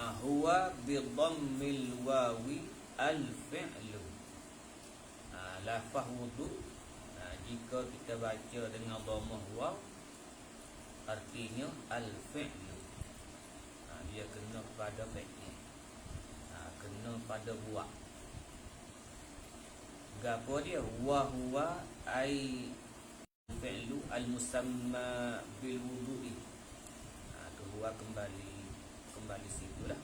Huwa bi dhammil wawi al-fi'lu. Lafaz wudu, jika kita baca dengan dhammah waw, artinya al-fi'lu. Dia kena pada fi'il, kena pada buat. Gapo dia? Wa huwa ai fi'lu al-musamma bil wudu'i. Tu huwa kembali situlah.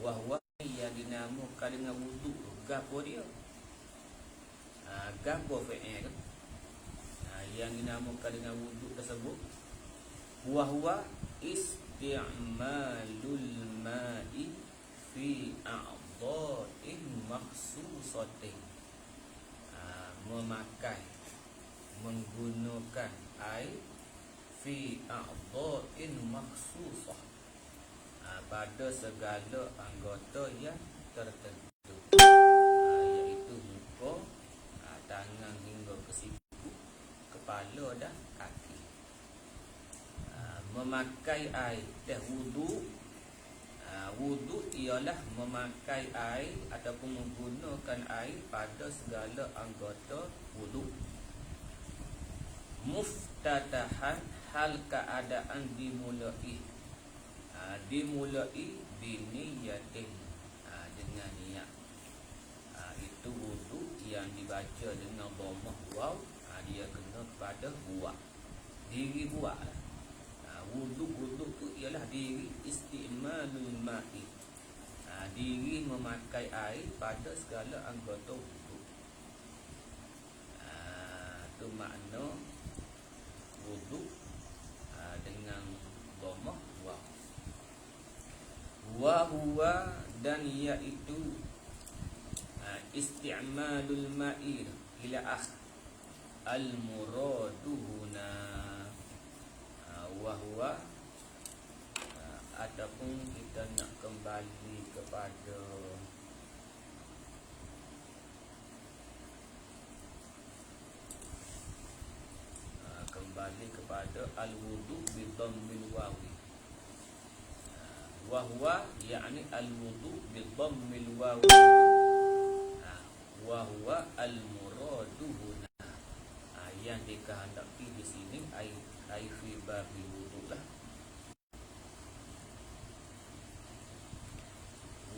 Wa huwa yang dinamakan dengan wudu. Gapo dia? Gapo fi'il yang dinamakan dengan wudu tersebut? Wa huwa isti'malul ma'i fi a'dha'in makhsusatin. Menggunakan air fi a'dha'in makhsusah, pada segala anggota yang tertentu, iaitu muka, tangan hingga ke siku, kepala dan kaki. Memakai air dan wudu. Wudu ialah memakai air ataupun menggunakan air pada segala anggota wudu. Muftatahan, hal keadaan dimulai. Dimulai biniyatin, dengan niat. Itu wudu yang dibaca dengan dhammah waw, dia kena kepada buat. Diri buat lah. Wudu tu ialah diri isti'malul ma'i, diri memakai air pada segala anggota wudu. Tu makna wudu dengan dhammah waw. Wa huwa, dan iaitu isti'malul ma'i ila al-muradu huna. Wahwa, ataupun kita nak kembali kepada al-wudu bi dhammil wawi. Wahwa yakni al-wudu bi dhammil wawi. Wahwa al-muradu huna, yang dikehendaki di sini ai fi babil wudu lah.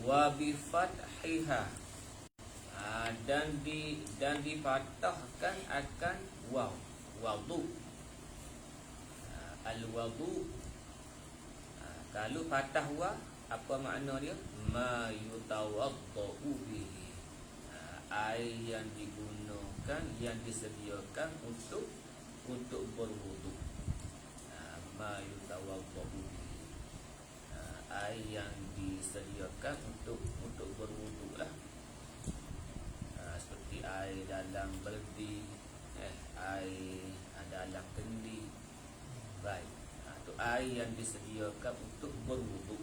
Wa bi fathiha, dan difathahkan akan waw, wudu. Al-wudu, kalau fathah wa, apa makna dia? Ma yutawaddau bihi, air yang digunakan, yang disediakan untuk berwudu. Ma yutawaddau bihi, air yang disediakan untuk berwudu lah. Seperti air dalam berdi, air dalam kendi. Baik, itu air yang disediakan untuk berwudu.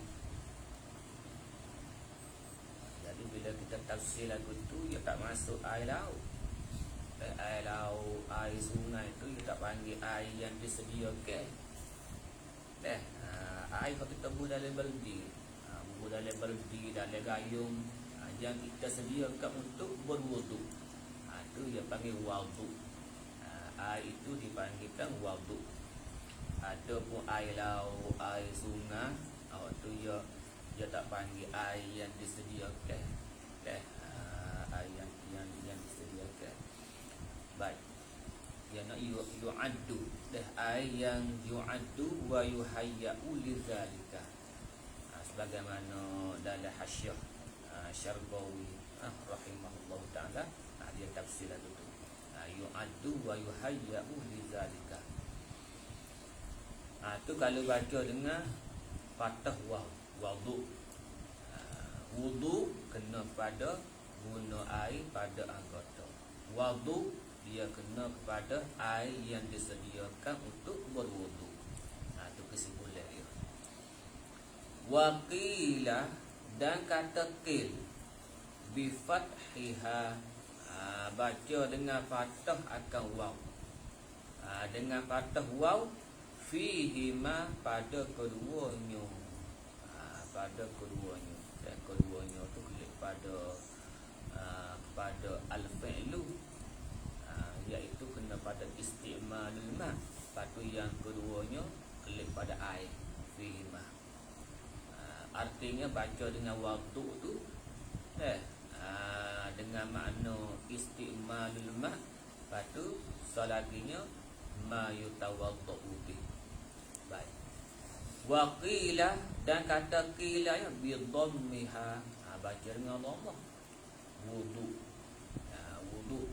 Jadi bila kita tafsir lagu tu, dia tak masuk air laut. Air laut, air sungai tu dia tak panggil air yang disediakan. Air kalau kita bubuh dalam berdi, dalam gayung, yang kita sediakan untuk berwudu, itu dia panggil wudu. Air itu dipanggilkan wudu. Ada pun air laut, air sungai, waktu dia tak panggil air yang disediakan. Air yang disediakan. Baik. Yang nak yu'addu, air yang yu'addu wa yuhayya'u lidzalika. Sebagaimana dalam Hasyiah Syarqawi rahimahullah taala, dia tafsir lagu tu. Yu'addu wa yuhayya'u lidzalika. Tu kalau baca dengan fathah wudu. Wudu kena pada guna air pada anggota. Wudu dia kena kepada air yang disediakan untuk berwudu. Itu kesimpulan dia. Waqila, dan kata qil bi fathiha, baca dengan fathah akan waw. Dengan fathah waw fihi ma, pada keduanya, pada keduanya. Dan keduanya tu klik pada pada al-fi'lu, iaitu kena pada isti'malul ma'. Lepas tu yang keduanya klik pada ai fihi ma'. Artinya baca dengan waktu tu dengan makna isti'malul ma'. Lepas tu salaginya ma yutawaddau bih. Baik. Wa qila, dan kata qila ya bi dhammiha, baca dengan dhammah. Wudu. Wudu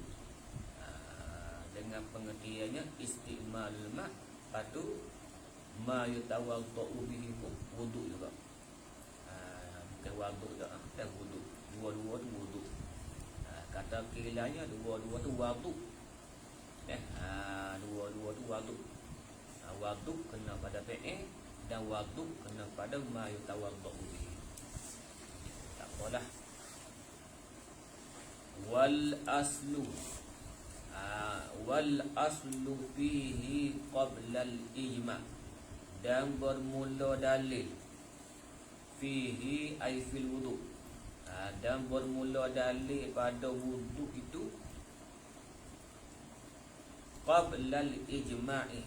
dengan pengertiannya isti'malul ma'. Lepas tu ma yutawaddau bihi pun wudu juga. Bukan wudu dah, dan wudu. Dua-dua tu wudu. Kata qilanya dua-dua tu wudu. Dua-dua tu wudu. Wudu kena pada fi'il dan wudu kena pada ma yutawaddau bihi. Tak apalah. Wal aslu fihi qabla al-ijma', dan bermula dalil fihi ay fil wudu, dan bermula dalil pada wudu itu qabla al-ijma'i,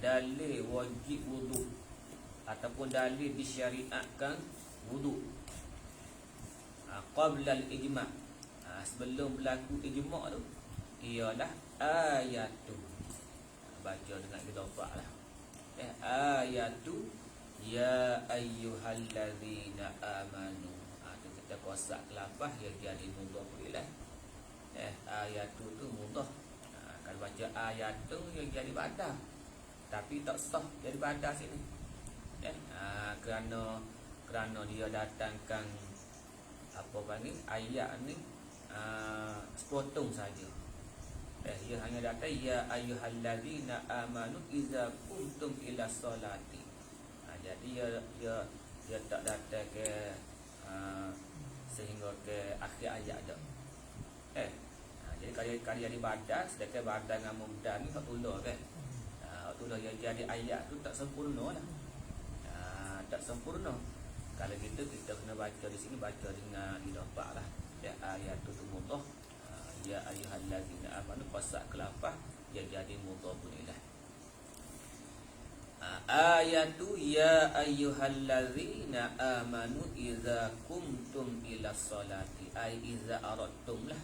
dalil wajib wudu ataupun dalil disyariatkan wudu qabla al-ijma', sebelum berlaku ijma' tu ialah ayatu. Baca dengan idhafah lah. Ayatu ya ayyuhallazina amanu. Tu kita kuasa kelafah yang jadi mudhaf ilaih. Ayatu tu mudhaf. Kalau baca ayatu yang jadi badah, tapi tak sah jadi badah sini. Kerana dia datangkan apa panggil ayat ni sepotong saja. Ia hanya datang ya ayyuhallazina amanu iza kuntum ila solati. Jadi dia tak datang ke sehingga ke akhir ayat dah. Jadi kalau jadi badan, sedangkan badan dengan mubdan ni tak tulah kan. Tulah yang jadi ayat tu tak sempurna lah. Tak sempurna. Kalau kita kena baca di sini, baca dengan idhafah lah. Ayat tu mudhaf. Ya ayyuhallazina amanu, qasak kelafah dia jadi mudhafun ilaih. Ayatu ya ayyuhallazina amanu idza kumtum ila sholati, ay idza aradtum lah.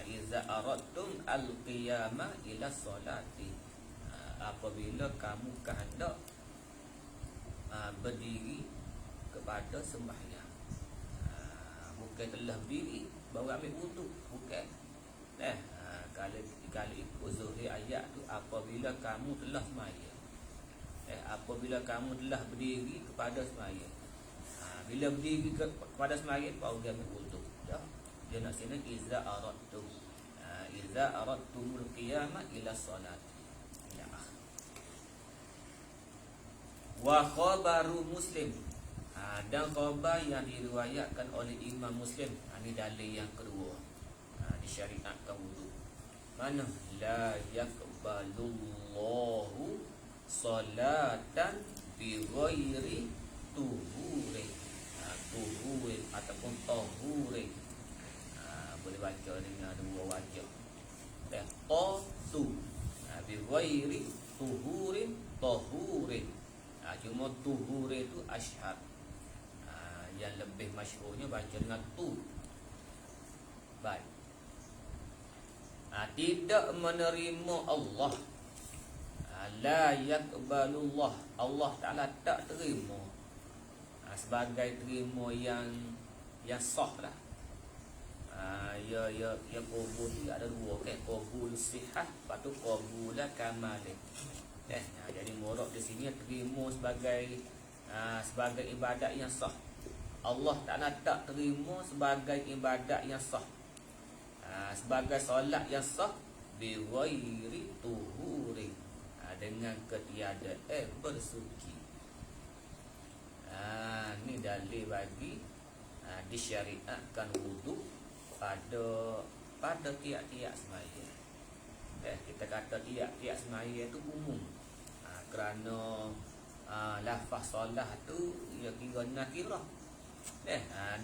Idza aradtum al-qiyama ila sholati, apabila kamu kehendak berdiri kepada sembahyang. Bukan telah berdiri baru ambil wudu, bukan. Kalau ikut zuhir ayat tu, apabila kamu telah sembahyang, apabila kamu telah berdiri kepada sembahyang. Bila berdiri kepada sembahyang baru dia ambil wudu. Dia nak sini iza aradtum, iza aradtumul qiyamah ila solat. Wa khabaru Muslim, dan khabar yang diriwayatkan oleh Imam Muslim. Ini dalil yang kedua, disyariatkan wudu. Mana la yaqbalullahu salatan bi ghairi tuhurin. Tuhurin ataupun tahurin, boleh baca dengan dua wajah. Tu bi ghairi tuhurin tahurin. Cuma tuhurin itu asyhar. Yang lebih masyhurnya baca dengan tu. Baik. Tidak menerima Allah, la yaqbalullah, Allah Ta'ala tak terima, sebagai terima yang sah lah. Ya qabul ada dua kan, qabul sihah, lepas tu qabul kamalih. Jadi murad di sini terima sebagai ibadat yang sah. Allah Ta'ala tak terima sebagai ibadat yang sah, sebagai solat yang sah bi ghairi tuhuri, dengan ketiadaan bersuci. Ni dalil bagi disyariatkan wudu pada tiap-tiap sembahyang. Kita kata tiap-tiap sembahyang itu umum, kerana lafaz solah tu ia kira nakirah.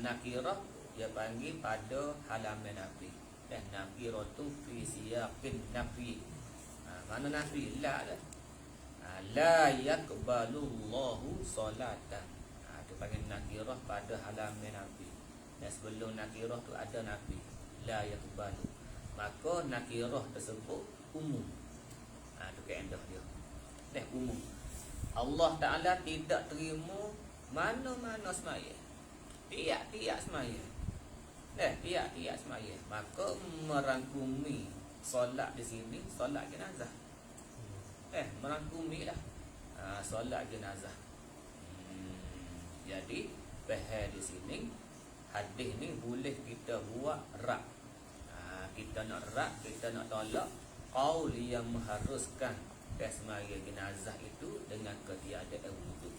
Nakirah dia panggil pada halaman nafi. Nakirah tu fi siyaqin nafi. Mana nafi? La dah. La yaqbalullahu salatan. Tu panggil nakirah pada halaman nafi. Dan sebelum nakirah tu ada nafi. La yaqbalu. Maka nakirah tersebut umum. Tu kaedah dia. Umum. Allah Ta'ala tidak terima mana-mana semaya. Tiap-tiap semaya. Tiap-tiap semaya. Maka merangkumi solat di sini, solat jenazah. Merangkumilah solat jenazah. Jadi faham di sini hadis ni boleh kita buat rak. Kita nak rak, kita nak tolak qaul yang mengharuskan semaya jenazah itu dengan ketiadaan wuduk.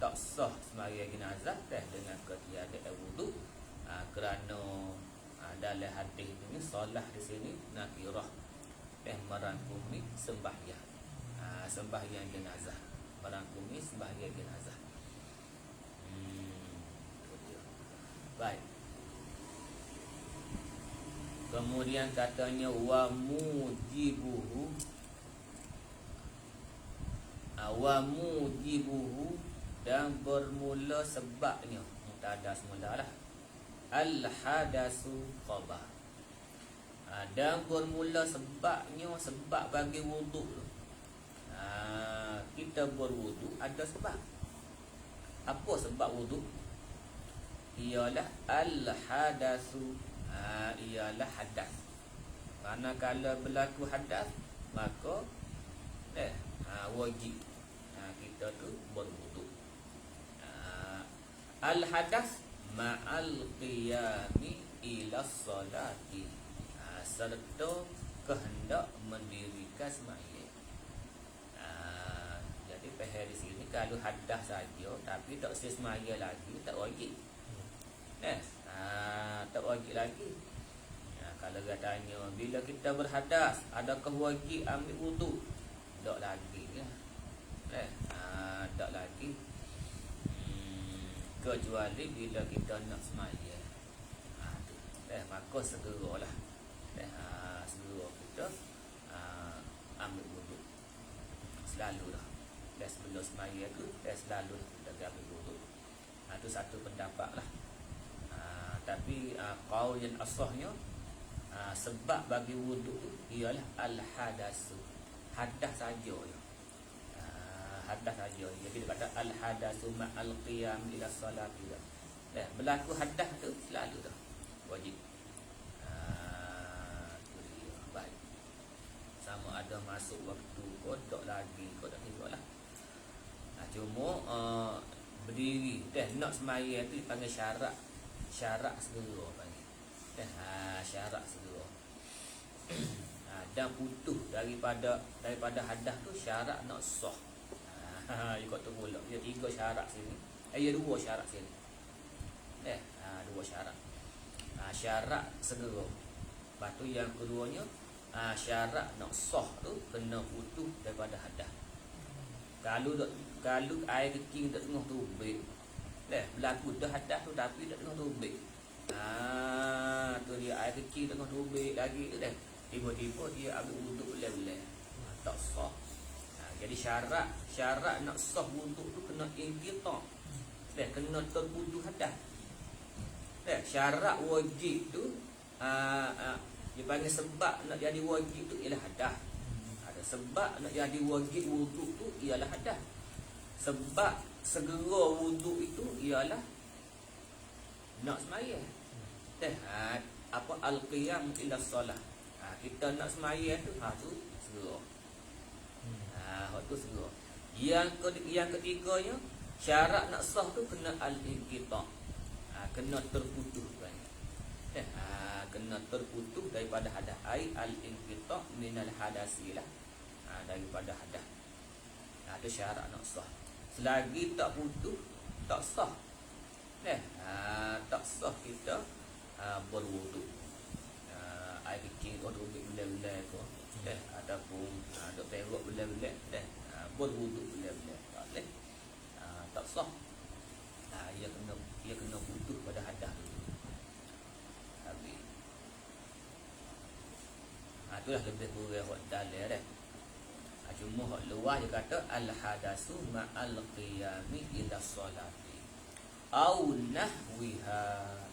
Tak sah semaya jenazah dengan ketiadaan wuduk, kerana dalam hadis ini solat di sini nakirah merangkumi sembahyang. Sembahyang jenazah, merangkumi sembahyang jenazah. Baik. Kemudian katanya wa mujibuhu dan bermula sebabnya, mubtada semulalah, al hadasu khabar. Dan bermula sebabnya, sebab bagi wuduk. Kita berwuduk ada sebab. Apa sebab wuduk? Ialah al hadasu, ialah hadas. Manakala berlaku hadas, maka wajib kita tu berwuduk. Al hadas ma'al qiyami ila salati, serta kehendak mendirikan sembahyang. Jadi faham di sini kalau hadas saja tapi tak sembahyang lagi, tak wajib. Tak wajib lagi. Kalau katanya bila kita berhadas, adakah wajib ambil wuduk? Tak lagi ya. Tak lagi. Kecuali bila kita nak sembahyang. Maka segeralah. Segera kita ambil wuduk. Selalulah. Sebelum sembahyang tu selalu kita ambil wuduk. Itu satu pendapat lah. Tapi qaul yang asahnya, sebab bagi wuduk tu ialah al-hadasu. Hadas saja ya. Hadas saja. Jadi dia kata al-hadasu ma'al qiyam ila salati. Berlaku hadas tu selalu dah wajib. Baik. Sama ada masuk waktu kau tak lagi, kau tak tengok lah. Cuma berdiri nak sembahyang tu dipanggil syarat segera panggil. Syarat segera. Dan putus daripada hadas tu syarat nak sah. Ikut tu pula. Dia 3 syarat sini. 2 syarat sini. 2 syarat. Syarat segera. Lepas tu yang keduanya, syarat nak sah tu kena putus daripada hadas. Kalau air kecil tak tengah tubik, berlaku dah hadas tu tapi tak tengah tubik. Tu dia air kecil tengah tubik lagi tu tiba-tiba dia ambil wuduk boleh-boleh. Tak sah. Jadi syarat nak sah wuduk tu kena inqita'. Kena terputus hadas. Syarat wajib tu dia panggil sebab nak jadi wajib tu ialah hadas. Ada sebab nak jadi wajib wuduk tu ialah hadas. Sebab segera wuduk itu ialah nak sembahyang. Apa al-qiyam ila solah. Kita nak sembahyang tu tu segera. Tu segera. Yang ketiganya, syarat nak sah tu kena al-inqita'. Kena terputus kan. Kena terputus daripada hadas. Ai al-inqita' minal hadasilah. Daripada hadas. Itu syarat nak sah. Selagi tak putus, tak sah. Tak sah kita berwuduk. Air kecil kau tubik belah-belah kau. Ataupun dok teruk belah-belah. berwuduk bila-bila tak boleh, tak sah. Ia kena butuh pada hadas dulu. Habis. Itulah lebih kurang hak dalil dah. Cuma hak luar dia kata al hadasu ma'al qiyami ila solati au nahwiha,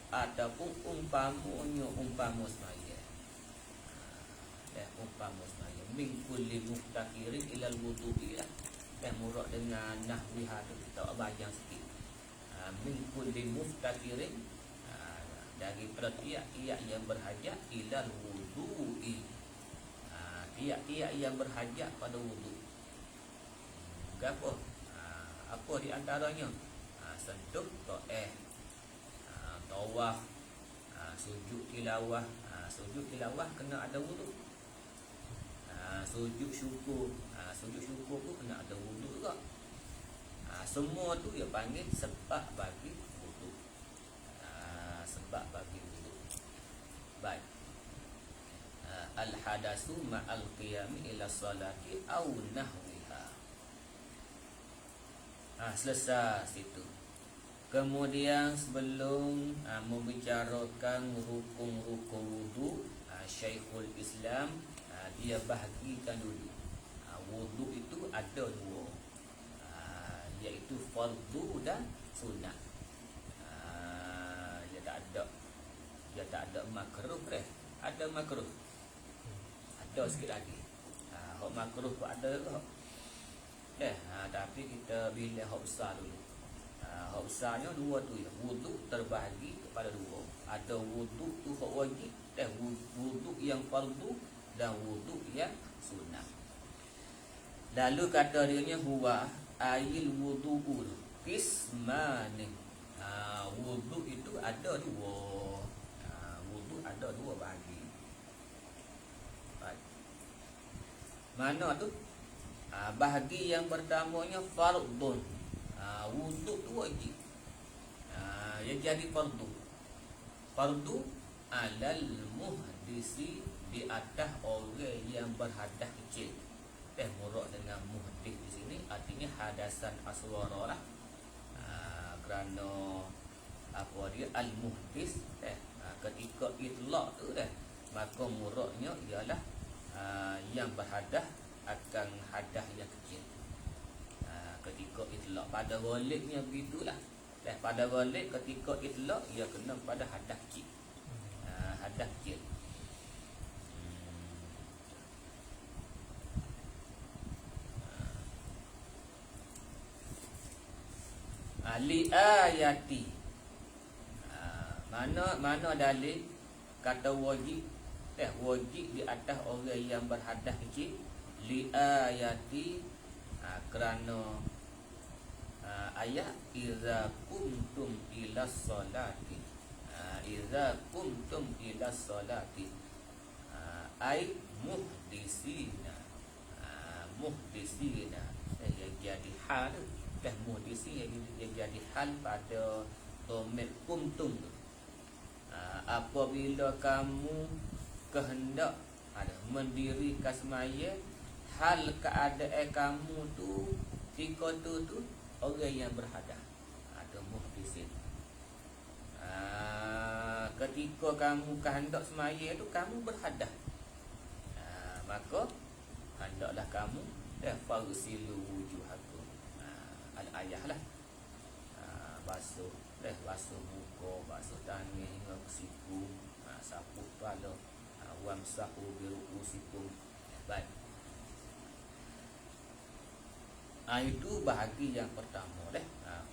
ataupun umpama semaya. Umpama semaya min kulli muhtakirin ilal wudu'i lah. Murad dengan nahwiha tu kita bayang sikit. Min kulli muhtakirin, daripada tiap-tiap yang berhajat ilal wudu'i, tiap-tiap yang berhajat pada wudu. Apa? Apa di antaranya? Sentuh ta'eh, tawaf, sujud tilawah. Sujud tilawah kena ada wudu. Sujud syukur pun kena ada wudu juga. Semua tu dia panggil sebab bagi wudu. Sebab bagi wudu. Baik. Al-hadasu ma'al qiyami ila salati au nahwiha. Selesai situ. Kemudian sebelum membicarakan rukun-rukun wudu, Syekhul Islam dia bahagikan dulu. Wudu itu ada dua, iaitu fardu dan sunat. Dia tak ada makruh dah. Ada makruh. Ada sikit lagi. Hak makruh pun ada ke? Tapi kita bila hak besar dulu. Hak besarnya dua tu ya. Wudu terbahagi kepada dua. Ada wudu tu hak wajib, wudu yang fardu dan wudu yang sunat. Lalu kata dia huwa ayil wudu'ul qismani. Wudu itu ada dua. Wudu ada dua bahagi. Mana tu? Bahagi yang pertamanya fardun. Wudu tu wajib. Yang jadi fardu. Fardu alal muhdisi, di atas orang yang berhadas kecil. Murad dengan muhdis di sini artinya hadasan asghara lah. Kerana apa dia al-muhdis ketika itlaq tu maka muradnya ialah yang berhadas akan hadas yang kecil. Ketika itlaq pada waliknya begitulah. Pada walik ketika itlaq ia kena pada hadas kecil. Hadas kecil. Li ayati. Mana dalil kata wajib? Wajib di atas orang yang berhadas kecil. Li ayati, kerana ayat iza kuntum ila salati. Iza kuntum ila salati ai muhdisina. Muhdisina yang jadi hal. Muhdisi yang jadi hal pada domir kuntum. Apabila kamu kehendak mendirikan semaya, hal keadaan kamu tu ketika tu orang yang berhadas. Ada muhdisin. Ketika kamu kehendak semaya tu kamu berhadas, maka hendaklah kamu farsilu wujuhakum. Al-ayah lah. Basuh muka, basuh tangan hingga ke siku, sapu kepala, wamsahu biru'usikum. Baik. Itu bahagi yang pertama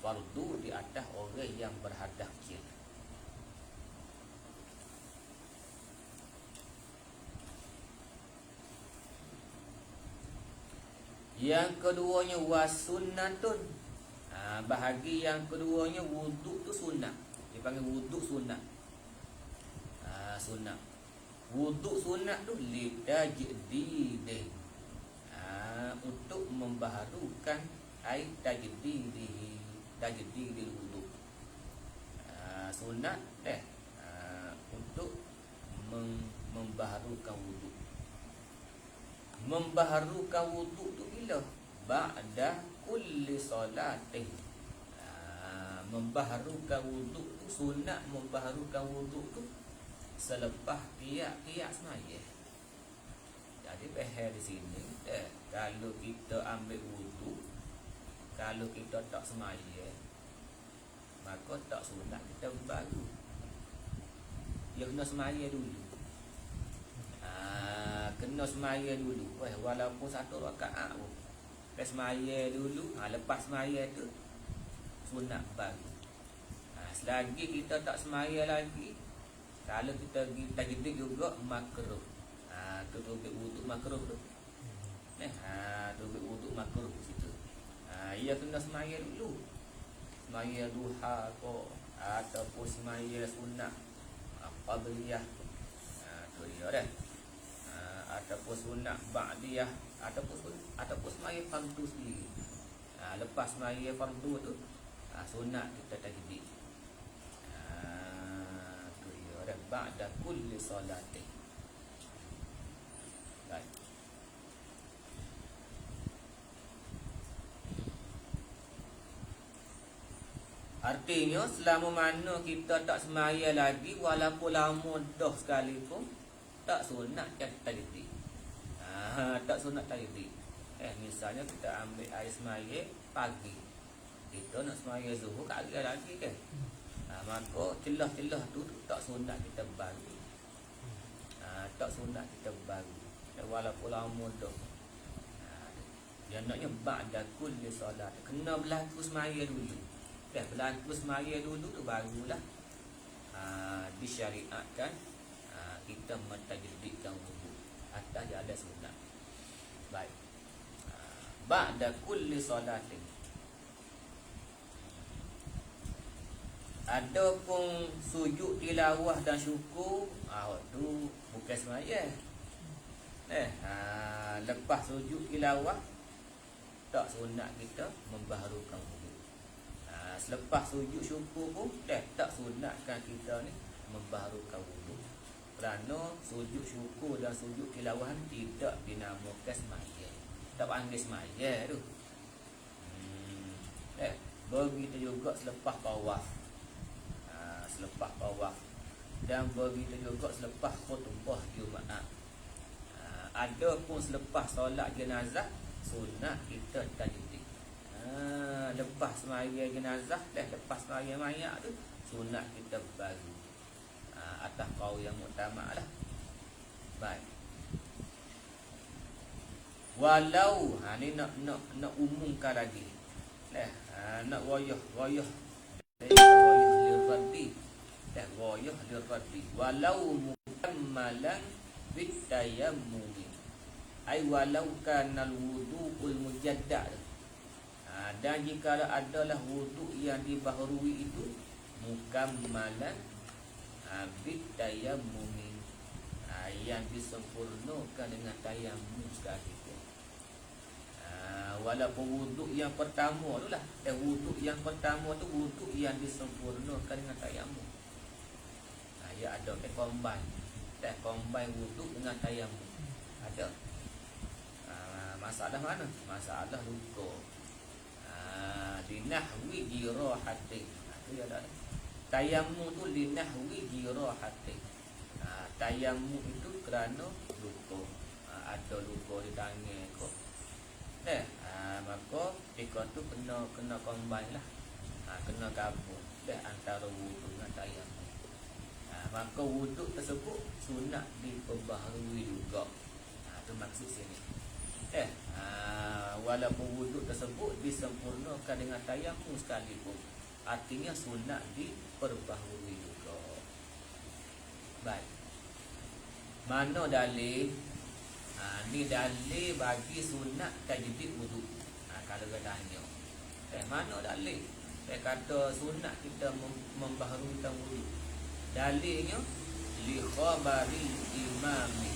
fardu di atas orang yang berhadas kecil. Yang keduanya wasunnatun. Bahagi yang keduanya wudu tu sunat. Dipanggil wudu sunat. Sunat. Wudu sunat tu litajdid. Untuk membaharukan air tajdidil wudu. Sunat untuk membaharukan wudu. Membaharukan wudu tu bila? ba'da kulli salatin. Membaharukan wuduk tu, sunat membaharukan wuduk tu selepas tiap-tiap semaya. Jadi faham di sini, kalau kita ambil wuduk, kalau kita tak semaya, maka tak sunat kita baru. Dia kena semaya dulu. Kena semaya dulu. Walaupun satu rakaat pun. Semaya dulu, lepas semaya tu sunat baru. Selagi kita tak semaya lagi, kalau kita tajdid juga makruh. Tu tubik wuduk makruh tu. Tubik wuduk makruh situ. Ia kena semaya dulu. Semaya duha ko ataupun semaya sunat qabliyah. Tu dia dah. Ataupun sunat ba'diyah ataupun semaya fardu sendiri. Lepas semaya fardu tu sunat kita tajdid. Tu dia dah ba'da kulli salatin. Baik. Artinya selama mana kita tak semaya lagi, walaupun lama dah sekalipun, tak sunat yang tajdid. Tak sunat tajdid. Misalnya kita ambil air semaya pagi, kita nak semaya zuhur tak ada lagi kan. Maka celah-celah tu tak sunat kita bagi. Tak sunat kita bagi. Walaupun lama dah. Dia naknya ba'da kulli solat. Kena berlaku semaya dulu. Berlaku semaya dulu tu barulah disyariatkan kita mentajdidkan wudu atas dia ada sunat. Baik. Ba'da kulli salatin. Adapun sujud tilawah dan syukur, tu bukan semaya. Lepas sujud tilawah tak sunat kita membaharukan wudu. Selepas sujud syukur pun tak sunatkan kita ni membaharukan wudu. Kerana sujud syukur dan sujud tilawah tidak dinamakan semaya. Tak panggil semaya tu. Begitu juga selepas tawaf. Selepas tawaf. Dan begitu juga selepas khutbah Jumaat. Ada pun selepas solat jenazah, sunat kita tajdid. Lepas semaya jenazah, lepas semaya mayat tu, sunat kita baru. Atas kau yang muktamad lah. Baik. Walau ni nak umumkan lagi. Nak wayah lirraddi. Wayah lirraddi. Walau mukammalan bitayammum. Ai walau kana al-wudu'ul mujaddad. Dan jika adalah wuduk yang dibaharui itu mukammalan bitayammum, yang disempurnakan dengan tayammum sekalipun. Walaupun wuduk yang pertama tu lah, wuduk yang pertama tu wuduk yang disempurnakan dengan tayammum. Ya ada combine wuduk dengan tayammum. Ada. Masalah mana? Masalah luka. Linahwi jirahatin. Itu ada. Tayammum tu linahwi jirahatin. Tayammum itu kerana luka. Ada luka di tangan kau. Maka jika tu kena combine lah. Kena gabung antara wuduk dengan tayammum. Maka wuduk tersebut sunat diperbaharui juga. Itu maksud sini. Walaupun wuduk tersebut disempurnakan dengan tayammum sekalipun, artinya sunat diperbaharui juga. Baik. Mana dalil? Ni dalil bagi sunat tajdid wuduk. Kalau kita tanya, mana dalil? Kata sunat kita membaharukan wuduk. Dalilnya li khabari imami.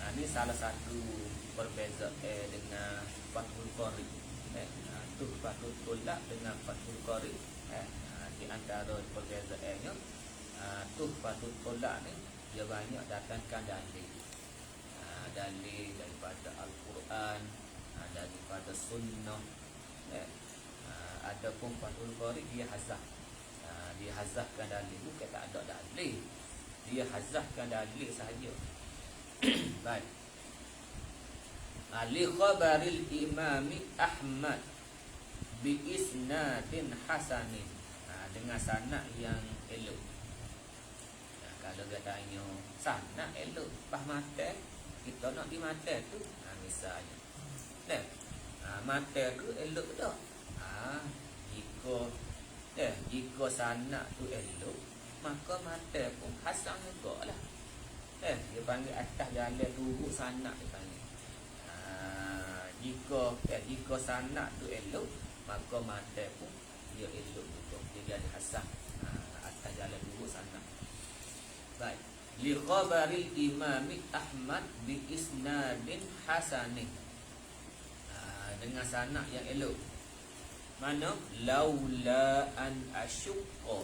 Ini salah satu perbezaan dengan Fathul Qari. Tu Fathul Tolak dengan Fathul Qari. Di antara perbezaannya, tu Fathul Tolak ni dia banyak datangkan dalil. dalil daripada Al-Quran, daripada sunnah. Adapun Fathul Bari dia hazah. Dia hazahkan dalil, bukan tak ada dalil. Dia hazahkan dalil sahaja. Baik. Ali khabaril Imami Ahmad bi isnadin hasanin, dengan sanad yang elok. Kalau dia tanya sanad elok pas mata, kita nak di mata tu, misalnya mata tu elok tak? Jika sanad tu elok, maka mata pun hasan juga lah. Dia panggil atas jalan turut sanad dia panggil. Jika sanad tu elok, maka mata pun dia elok juga. Dia ada hasan atas jalan turut sanad. Baik. Li khabaril Imami Ahmad bi isnadin hasanin, dengan sanad yang elok. Mana? Laula an asyqa,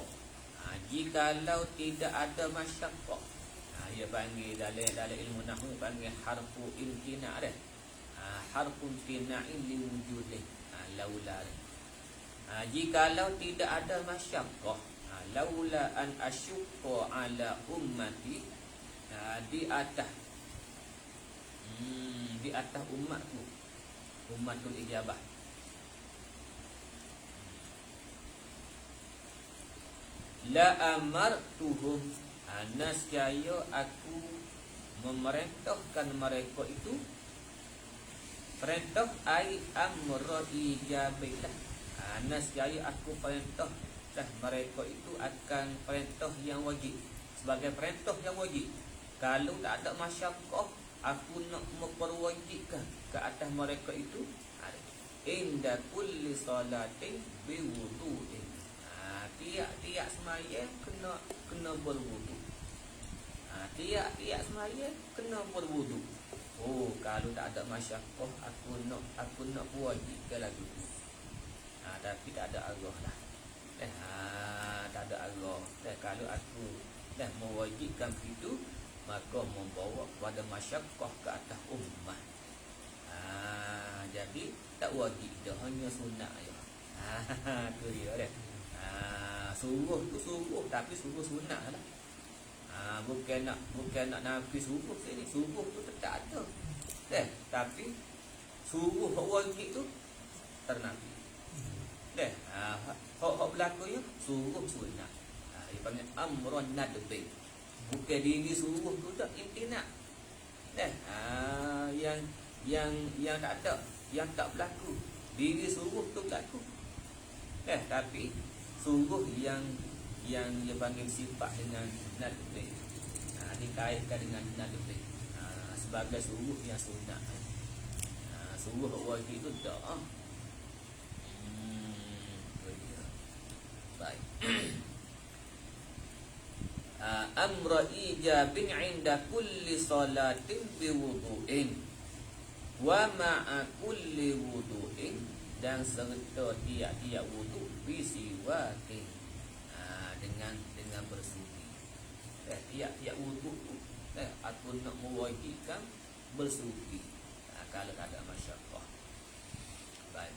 jikalau tidak ada masyaqqah. Dia panggil dalam ilmu nahwu panggil harfu imtina' dah. Harfu imtina'in li wujudih. Laula. Jikalau tidak ada masyaqqah, laula an asyqa ala ummati, di atas umatku, ummatul ijabah. La amartuhum, nascaya aku memerintahkan mereka itu. Perintah ai amra ijabilah, nascaya aku perintah mereka itu akan perintah yang wajib, sebagai perintah yang wajib. Kalau tak ada masyaqqah, aku nak memperwajibkan ke atas mereka itu inda kulli salatin biwudu'in, tiap-tiap sembahyang kena berwuduk. Tiap-tiap sembahyang kena berwuduk. Kalau tak ada masyaqqah, aku nak wajibkan lagu tu. Tapi tak ada arah lah. Tak ada arah. Kalau aku mewajibkan begitu, maka membawa pada masyaqqah ke atas ummah. Jadi tak wajib dah, hanya sunat je. Tu dia dah. Suruh tu suruh, tapi suruh sunat lah. Bukan nak nafi suruh sini. Suruh tu tetap ada. Tapi suruh wajib tu ternafi. Hak berlaku ya suruh sunat. Dia panggil amrun nadbi. Bukan diri suruh tu tak imtina'. Yang tak ada, yang tak berlaku. Diri suruh tu berlaku. Tapi suruh yang dia panggil sifat dengan nadbi, dikaitkan dengan nadbi, sebagai suruh yang sunat. Suruh wajib tu tak. Baik. Amra ijabin inda kulli salatin biwudu'in wa ma'a kulli wudu'in, dan serta tiap-tiap wudu' bisiwakin, dengan bersuci. Tiap-tiap wudu' aku nak mewajibkan bersuci, kalau tak ada masyaqqah. Baik.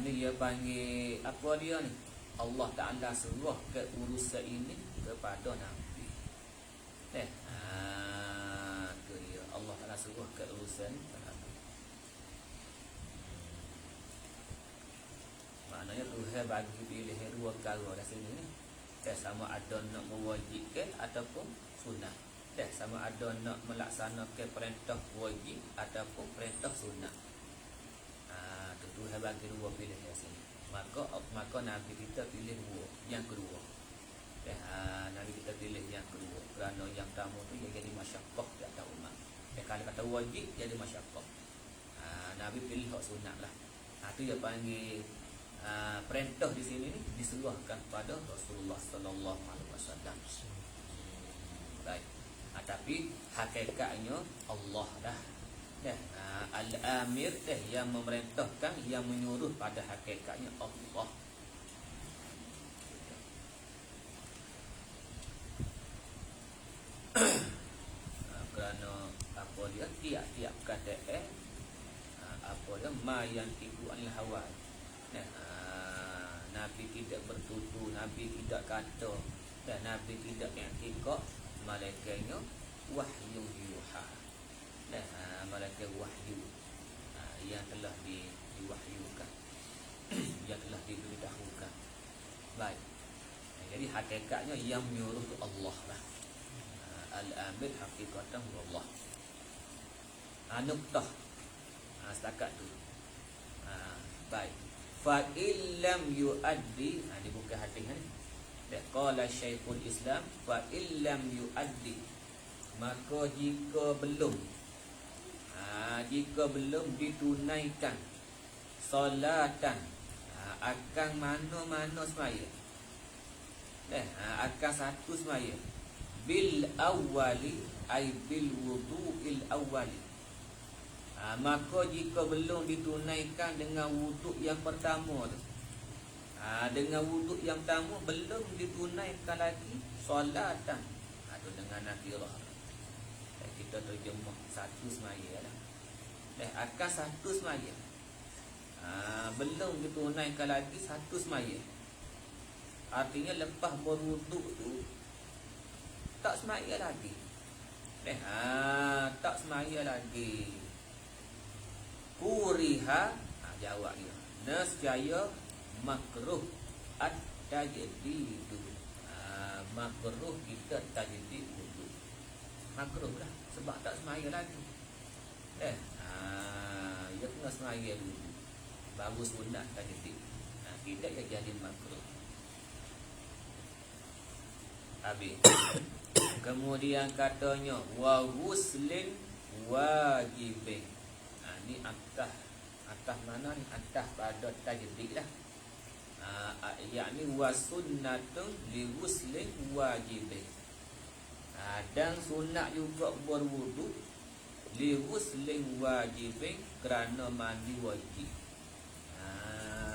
Ini dia panggil apa dia ni? Allah Ta'ala suruh ke urusan ini kepada Nabi. Tu dia. Allah Ta'ala suruh ke urusan Nabi. Maknanya Tuhan bagi pilih dua perkara kat sini ni. Sama ada nak mewajibkan ataupun sunat. Sama ada nak melaksanakan perintah wajib ataupun perintah sunat. Tuhan bagi dua pilihan kat sini. Maka Nabi kita pilih dua, yang kedua. Nabi kita pilih yang kedua, kerana yang pertama tu dia jadi masyaqqah di atas umat. Kalau kata wajib jadi masyaqqah. Nabi pilih hak sunat lah. Tu dia panggil perintah di sini ni diserahkan pada Rasulullah sallallahu alaihi wasallam. Baik. Tapi hakikatnya Allah dah Al-amir yang memerintahkan, yang menyuruh pada hakikatnya Allah. Kerana apa dia tiap-tiap kata apa dia ma yang tiku anil hawa. Nabi tidak bertutur, Nabi tidak kata, dan Nabi tidak i'tiqad, malaikatnya wahyu yuha. Malaikat wahyu yang telah diwahyukan, yang telah diberitahukan. Baik. Jadi hakikatnya yang menyuruh itu Allah lah. Al-amir hakikatan Allah. Nuktah setakat tu. Baik. Fa illam yuaddi, dia buka hadis ni. Qala Syekhul Islam, fa illam yuaddi, maka jika belum ditunaikan solatan akan mana-mana semaya, akan satu semaya, bil awwali ay bil wudu'il awwali, maka jika belum ditunaikan dengan wuduk yang pertama tu, dengan wuduk yang pertama belum ditunaikan lagi solatan, itu dengan nakirah, kita terjemah satu semaya lah. Akan satu semaya, belum ditunaikan lagi satu semaya, artinya lepas berwuduk tu tak semaya lagi. Tak semaya lagi. Kuriha, jawab dia, nescaya makruh at-tajdidu. Makruh kita tajdid wudu. Makruh lah sebab tak semaya lagi. Dia kena semaya dulu baru sunat tajdid. Tidak jadi makruh. Habis. Kemudian katanya wa ghuslin wajibin. Ni atas mana ni? Atas pada tajdid lah. Yakni wa sunnatun li ghuslin wajibin. Dan sunat juga berwuduk li ghuslin wajibin, kerana mandi wajib.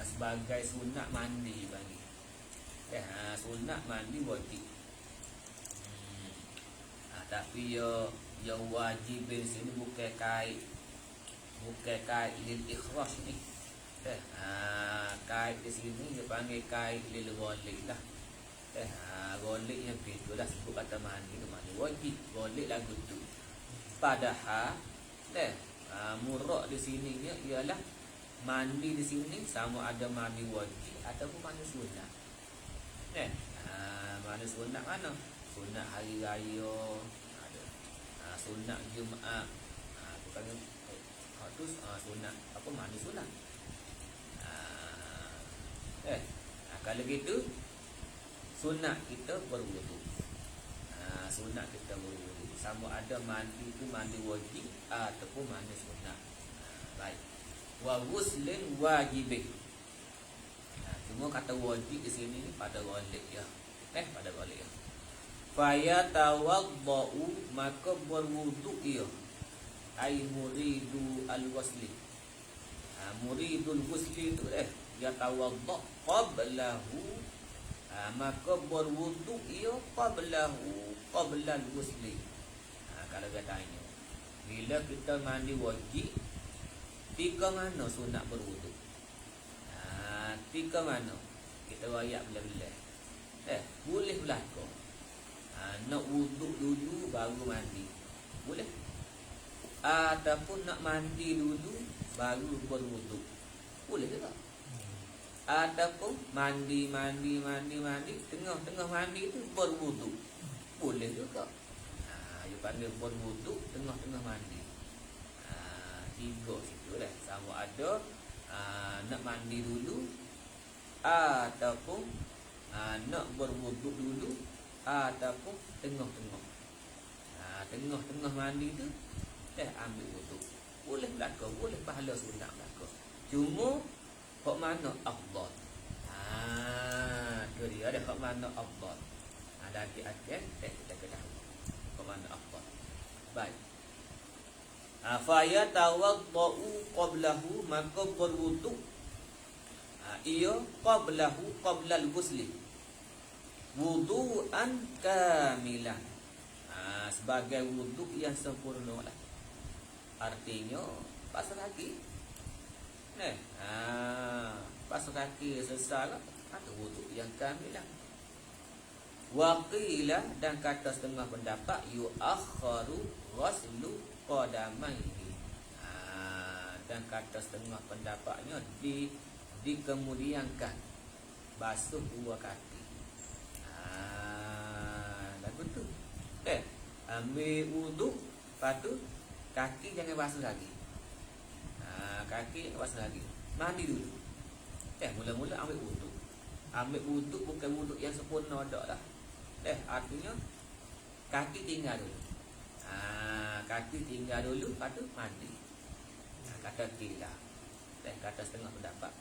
Sebagai sunat mandi bagi. Sunat mandi wajib. Tapi yang wajib di sini bukan kait lil ikhras ni. Kait di sini dia panggil kait lil ghalib lah. Ghalib yang betul dah sebut kata mandi tu mandi wajib. Ghalib lagu tu. Padahal murak di sini ialah mandi di sini sama ada mandi wajib ataupun mandi sunat. Mandi sunat mana? Sunat hari raya ada. Sunat Jumaat. Bukan tu sunat apa mandi sunat. Kalau gitu sunat kita berwuduk. Sunat kita berwuduk. Sama ada mandi itu mandi wajib ataupun mandi sunat. Baik. Wa ghuslin wajibin. Cuma kata wajib di sini pada ghalib ya. Pada ghalib ya. Fayatawaddau, maka berwuduk ia. Ai muridu al-ghusli. Muridul ghusli itu yatawadda qablahu. Maka berwuduk ia qabla al-ghusli. Kalau katanya bila kita mandi wajib, tika mana sunat berwuduk? Tika mana? Kita wayak bila-bila. Boleh berlaku. Nak wuduk dulu baru mandi, boleh. Ataupun nak mandi dulu baru berwuduk, boleh juga. Ataupun mandi tengah mandi tu berwuduk, boleh juga. Dia panggil berwuduk tengah mandi. Tiga situ lah. Sama ada nak mandi dulu ataupun nak berwuduk dulu ataupun tengah-tengah. Tengah-tengah mandi tu ambil wuduk. Boleh belaka, boleh pahala sunat belaka. Cuma hak mana afdal? Tu dia ada hak mana afdal. Ada hati-hati kita ketahui hak mana afdal. Baik. Fa yatawaddau qablahu, maka berwuduk ia qablahu qablal ghusli wudu'an kamilan. Sebagai wuduk yang sempurna lah. Artinya basuh kaki. Basuh kaki selesai lah, atau wuduk yang kamilan. Waqila, dan kata setengah pendapat, yu'akharu ghuslu qadamaihi. Dan kata setengah pendapatnya dikemudiankan basuh dua kaki. Lagu tu. Ambil wuduk, lepas tu kaki jangan basuh lagi. Kaki jangan basuh lagi. Mandi dulu. Mula-mula ambil wuduk. Ambil wuduk bukan wuduk yang sempurna dak lah. Artinya kaki tinggal dulu. Kaki tinggal dulu, lepas tu mandi. Kata kila. Kata setengah pendapat.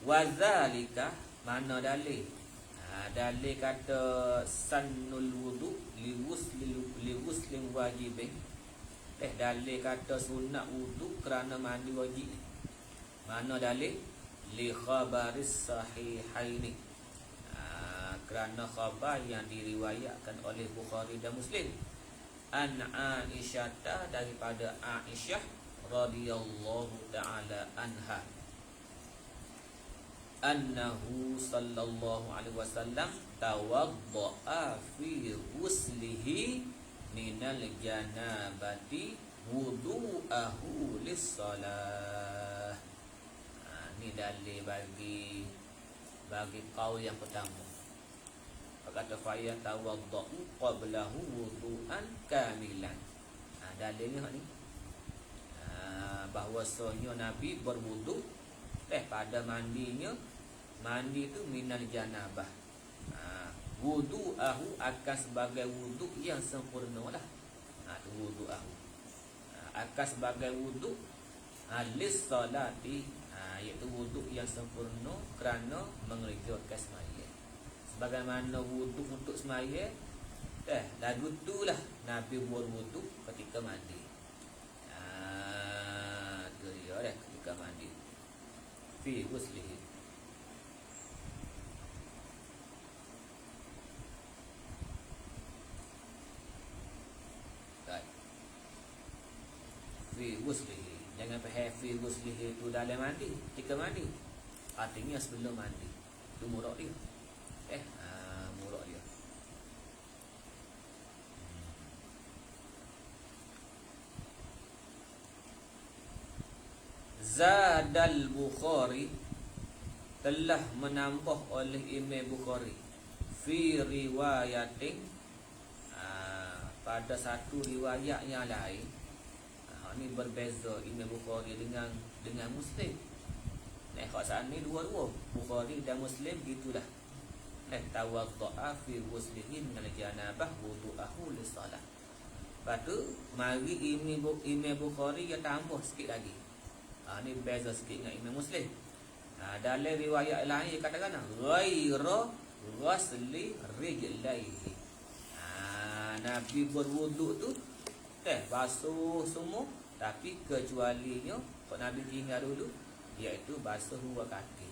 Wazalika, mana dalil? Dalil kata sannul wudu liwuslin wajibin. Dalil kata sunat wudu kerana mandi wajib. Mana dalil? Li khabaris sahihaini. Kerana khabar yang diriwayatkan oleh Bukhari dan Muslim. An Aisyah, daripada Aisyah radhiyallahu ta'ala anha, annahu sallallahu alaihi wasallam tawadda'a fi ghuslihi minal janabati wudu'ahu lis-salah. Ni dalil bagi qaul yang pertama. Kata fa tawadda'u qablahu wudu'an kamilan. Dalilnya ni bahwasanya Nabi berwuduk pada mandinya. Mandi tu minal janabah. Wudu'ahu akan sebagai wuduk yang sempurna lah. Tu wudu'ahu akan sebagai wuduk lis salati, iaitu wuduk yang sempurna kerana mengerjakan semaya. Sebagaimana wuduk untuk semaya, lagu tu lah Nabi berwuduk ketika mandi. Tu dia ketika mandi. Fi ghuslihi. Fi ghuslihi. Jangan faham fi ghuslihi tu dalam mandi, ketika mandi. Artinya sebelum mandi. Tu murak dia. Murak dia. Zadal Bukhari, telah menambah oleh Imam Bukhari, fi riwayatin, pada satu riwayat yang lain. Ni berbeza Imam Bukhari dengan Muslim. Kalau saat ni dua-dua Bukhari dan Muslim gitulah. Tawadda'a fi ghuslihi minal janabah wudu'ahu lis-salah. Lepas tu mari Imam Bukhari yang tambah sikit lagi. Ni beza sikit dengan Imam Muslim. Dalam riwayat lain dia katakan ghaira ghasli rijlaihi. Nabi berwuduk tu basuh semua, tapi kecualinya kalau Nabi tinggal dulu, iaitu basuh dua kaki.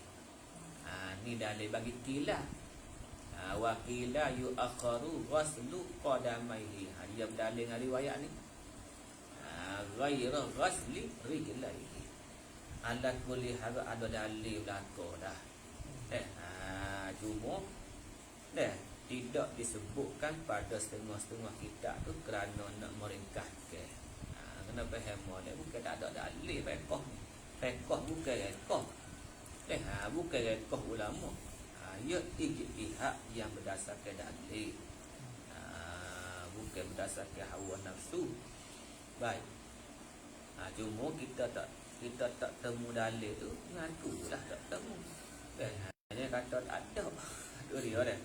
Ni dalil bagi kila. Wa qila yu'akharu ghaslu qadamaihi. Dia berdalil dengan riwayat ni. Ghaira ghasli rijlaihi. Ala kulli hal ada dalil belaka dah. Cuma tidak disebutkan pada setengah-setengah kitab tu kerana nak meringkaskan. Kena faham molek, bukan tak ada dalil fiqh ni. Fiqh bukan fiqh. Bukan fiqh ulama. Ia ijtihad yang berdasarkan dalil. Bukan berdasarkan hawa nafsu. Baik. Cuma kita tak temu dalil tu, ngakulah tak temu. Dia kata tak ada. Tu dia dah.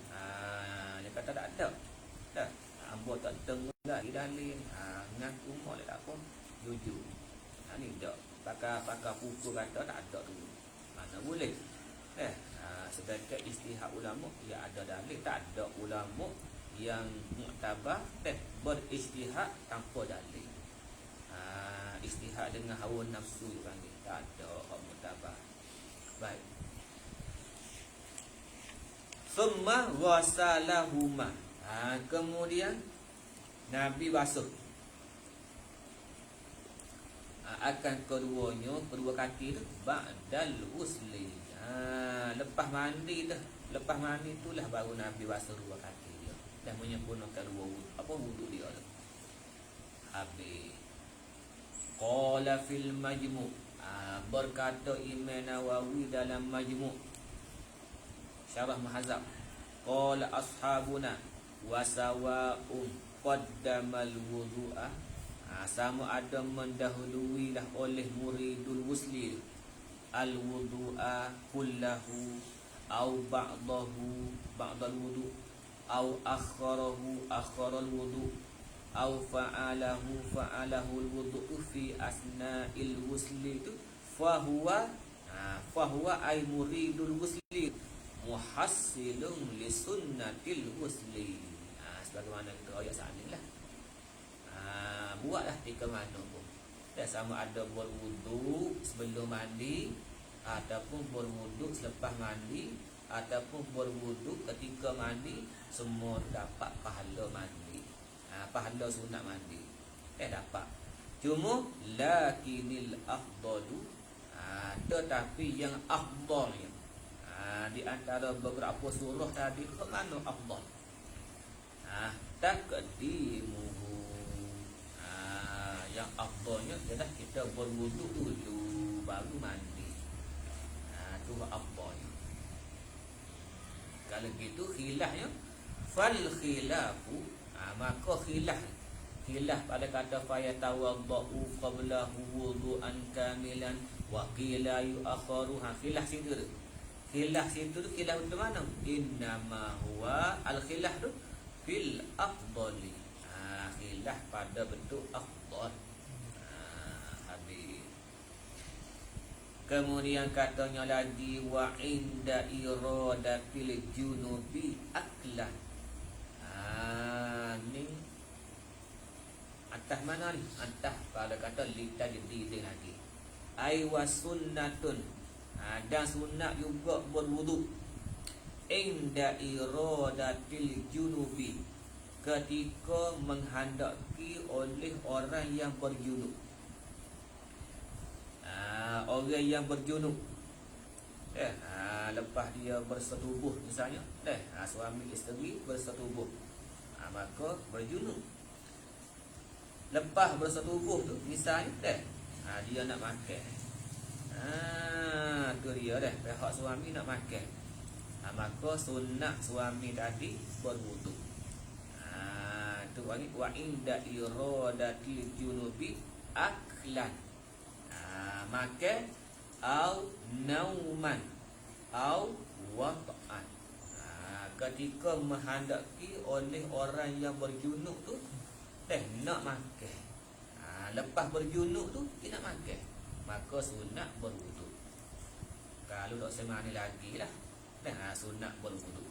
Dia kata tak ada. Ambo tak temu lagi dalil. Ngaku molek tak apa. Jujur. Ni dak. Pakar pukul kata tak ada dulu. Mana boleh. Sebagai istihad ulama, ya ada dalil. Tak ada ulama yang muktabar berijtihad tanpa dalil. istihad dengan hawa nafsu panggil. Tak ada hak mutabah. Baik. Thumma ghasalahuma. Kemudian Nabi basuh akan keduanya, kedua kaki tu ba'dal usli. Lepas mandi tu, lepas mandi itulah baru Nabi basuh dua kaki dia dan menyempurnakan dua wudu dia tu. Habis. Qala fil majmu'. Berkata Imam Nawawi dalam majmu' Syarah Muhazzab. Qala ashabuna wa sawa'un qaddamal wudu'a. Sama ada mendahului lah oleh muridul wusli al wudu'a kullahu au ba'dahu ba'dal wudu' au akharal wudu' au fa'alahu al wudu' fi asna'il wusli tu fahuwa ay muridul wusli muhassilun li sunnatil wusli. Sebagaimana kita ayat saat ni lah. Buatlah ketika mana pun. Dan sama ada berwudu sebelum mandi, ataupun berwudu selepas mandi, ataupun berwudu ketika mandi, semua dapat pahala mandi. Pahala sunat mandi. Dapat. Cuma lakinil afdalu, tetapi yang afdalnya di antara beberapa surah tadi, ke mana afdal? Taqdimuhu. Yang afdalnya ialah kita berwudu dulu baru mandi. Itu afdalnya. Kalau gitu khilafnya fal khilafu, maka khilaf pada kata fayatawaddau qablahu wudu'an kamilan wa qila yu'akharu. Khilaf situ tu. Khilaf di mana? Innama huwa al khilaf tu fil afdali. Khilaf pada bentuk afdal. Habis. Kemudian katanya lagi wa inda iradatil junubi aklan. Ni atas mana ni? Atas pada kata litajdid lagi. Ai wasunnatun. Dan sunat juga berwudu. Inda iradatil junubi, ketika menghendaki oleh orang yang berjunub. Orang yang berjunub, lepas dia bersetubuh misalnya, suami isteri bersetubuh, maka berjunub. Lepas bersetubuh tu misalnya, dia nak makan. Tu dia dah, pihak suami nak makan. Maka sunat suami tadi berwudu. Tu bagi wa inda iradatil junubi aklan. Makan au nauman au wata'an. Ketika menghendaki oleh orang yang berjunub tu nak makan. Lepas berjunub tu dia nak makan, maka sunat berwudu. Kalau tak semani lagi lah, sunat berwudu.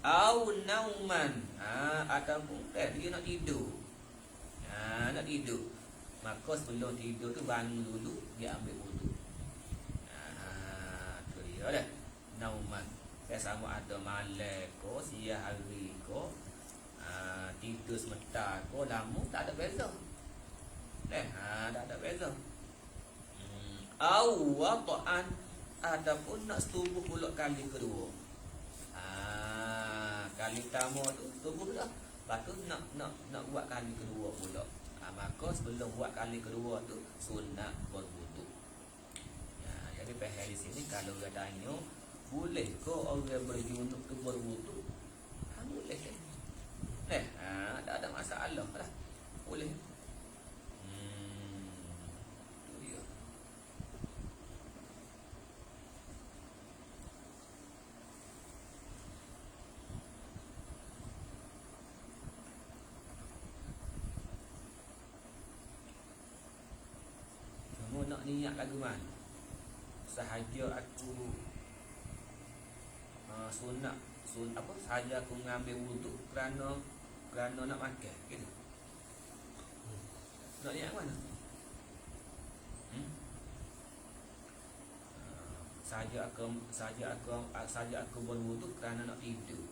Au nauman, ataupun dia nak tidur. Nak tidur, maka sebelum tidur tu bangun dulu, dia ambil wudu. Tu dia dah. Nauman, sama ada malam ko, siang hari ko, tidur sebentar ko, lama, tak ada beza. Tak ada beza. Au wata'an, ataupun nak setubuh pula kali kedua. Kali pertama tu setubuh dah. Lepas tu nak buat kali kedua pula. Maka sebelum buat kali kedua tu sunat berwudu. Jadi faham di sini kalau dia tanya, boleh ke orang berjunub tu berwudu? Boleh. Tak ada masalah lah. Boleh. Tu dia. Nak niat lagu mana? Sahaja aku sunat apa? Sahaja aku mengambil wudu kerana nak makan gitu. Nak niat mana? Saja aku berwuduk kerana nak tidur.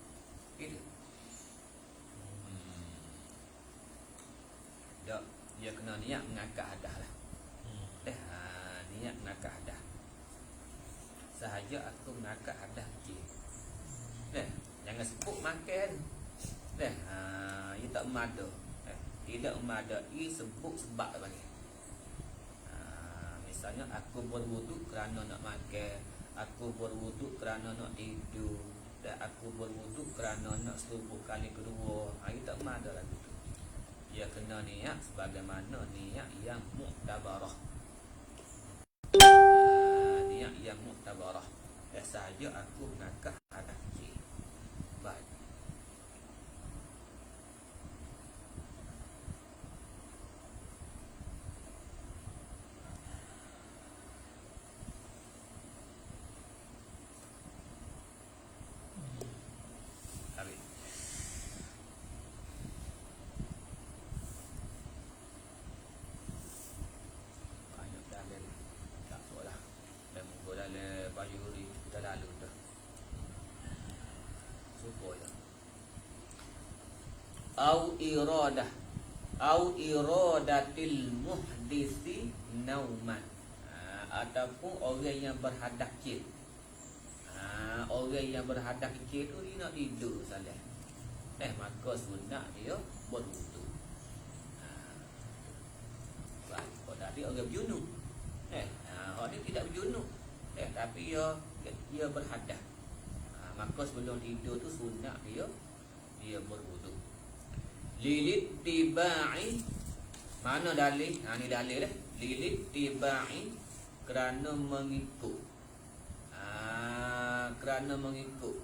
Gitu. Tak, dia kena niat mengangkat hadas lah. Niat mengangkat hadas. Sahaja aku mengangkat hadas je. Jangan sebut makan. Ia tak mada. Tidak memadai sebut sebab bagi. Misalnya aku berwuduk kerana nak makan, aku berwuduk kerana nak tidur, dan aku berwuduk kerana nak setubuh kali kedua. Ia tak mada lagi tu. Ia kena niat sebagaimana niat yang muktabarah. Niat yang muktabarah. Sahaja aku mengangkat hadas je. Baik. Au iradatil muhdisi nauman. Ataupun orang yang berhadas kecil. Orang yang berhadas kecil tu dia nak tidur salah. Maka sunat dia berwuduk. Baik, kalau tadi orang berjunub. Orang ni tidak berjunub. Tapi dia berhadas. Maka sebelum tidur tu sunat dia berwuduk. Lilit tibai, mana dalil? Ni dalil dah. Lilit tibai, kerana mengikut. Kerana mengikut.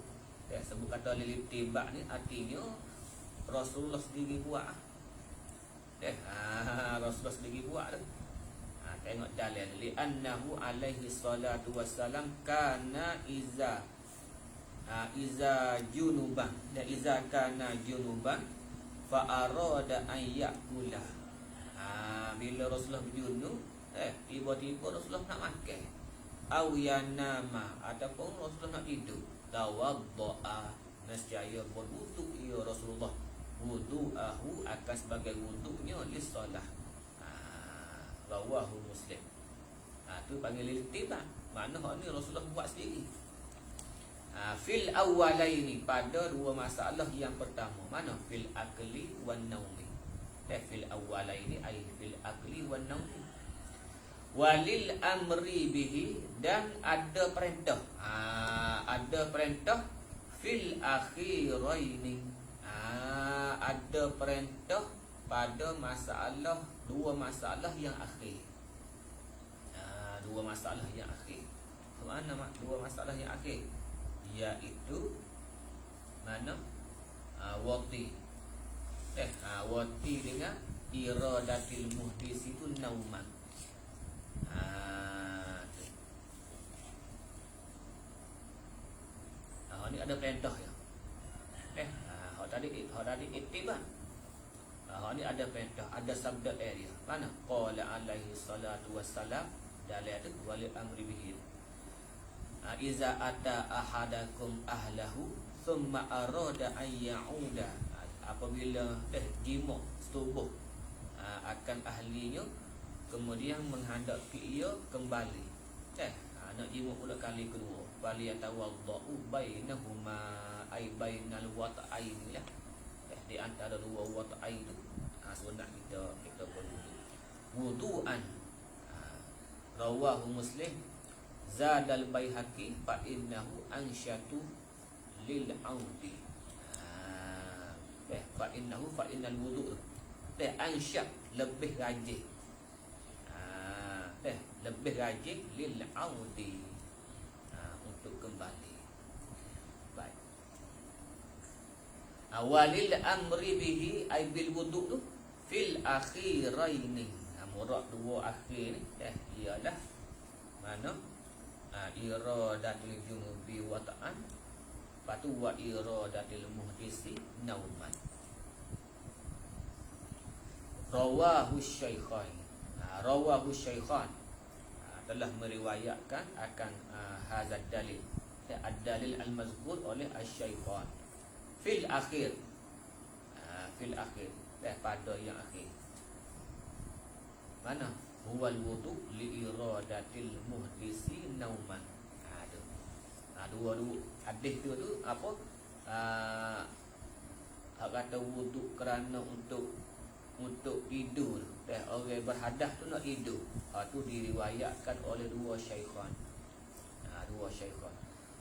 Sebut kata lilit tiba ni artinya Rasulullah sendiri buat. Rasulullah sendiri buat tu. Tengok dalil. Li'annahu alaihi salatu wassalam kana iza junuban. Dan iza kana junuban fa'arada an ya'kula. Bila Rasulullah berjunub, tiba-tiba Rasulullah nak makan. Aw yanama, ataupun Rasulullah nak tidur. Tawadda'a, nescaya berwuduk ya Rasulullah. Wudu'ahu akan sebagai wuduknya lis-salah. Rawahu Muslim. Tu panggil iltiba. Makna hak ni Rasulullah buat sendiri. Fil awwalaini, pada dua masalah yang pertama. Mana? Fil akli wan naumi. Fil awwalaini ay fil akli wan naumi. Walil amri bihi, dan ada perintah. Ada perintah fil akhiraini. Ada perintah pada masalah, dua masalah yang akhir. Dua masalah yang akhir. Mana dua masalah yang akhir? Iaitu mana? Wati. Wati dengan iradatil muhdis itu nauman. Ni ada perintah ya. Tadi ittiba. Ni ada perintah, ada sabda area. Mana? Qala alaihi salatu wassalam, dalil itu wali amri bihi. Iza ata ahadakum ahlahu thumma arada an ya'uda. Apabila jima setubuh akan ahlinya, kemudian menghendaki ia kembali. Nak jima pula kali kedua. Bali yatawaddau bainahuma, ay bainal wata'ain lah. Di antara dua wata'ain itu sunat kita berwudu. Wudu'an. Rawahu Muslim. Zadal Baihaqi fa innahu ansyatu lil audi. Fa innal wudu'. Ansyak, lebih rajin. Lebih rajin lil audi, untuk kembali. Baik. Awalil amri bihi ay bil wudu' tu fil akhiraini. Murad dua akhir ni ialah mana? Iradatul junubi wata'an, patu wa iradatil muhdisi nauman. Rawahu Syaikhan. Rawahu Syaikhan. Telah meriwayatkan akan hazal dalil. Ad-dalil al-mazkur oleh Asy-Syaikhan. Fil akhir. Fil akhir. Pada yang akhir. Mana? Huwal wudu li iradatil muhdisi nauman. Dua hadis tu apa? Kata wudu kerana untuk tidur. Orang berhadas tu nak tidur. Tu diriwayatkan oleh dua syaikhan. Dua syaikhan.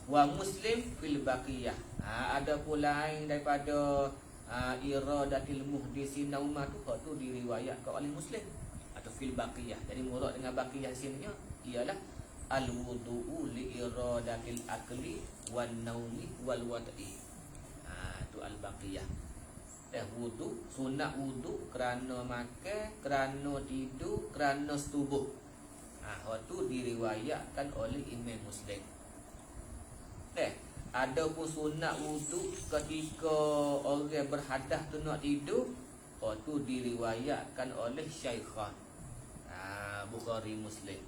Wa Muslim fil baqiyah. Ada pula lain daripada iradatil muhdisi nauma tu diriwayatkan oleh Muslim atau fil baqiyah. Jadi murad dengan baqiyah sini ialah al wudu'u li iradatil akli wan naumi wal wata'i. Tu al baqiyah. Wudu, sunat wudu kerana makan, kerana tidur, kerana setubuh. Tu diriwayatkan oleh Imam Muslim. Ada pun sunat wudu ketika orang berhadas tu nak tidur, tu diriwayatkan oleh Syaikhan. Bukhari Muslim.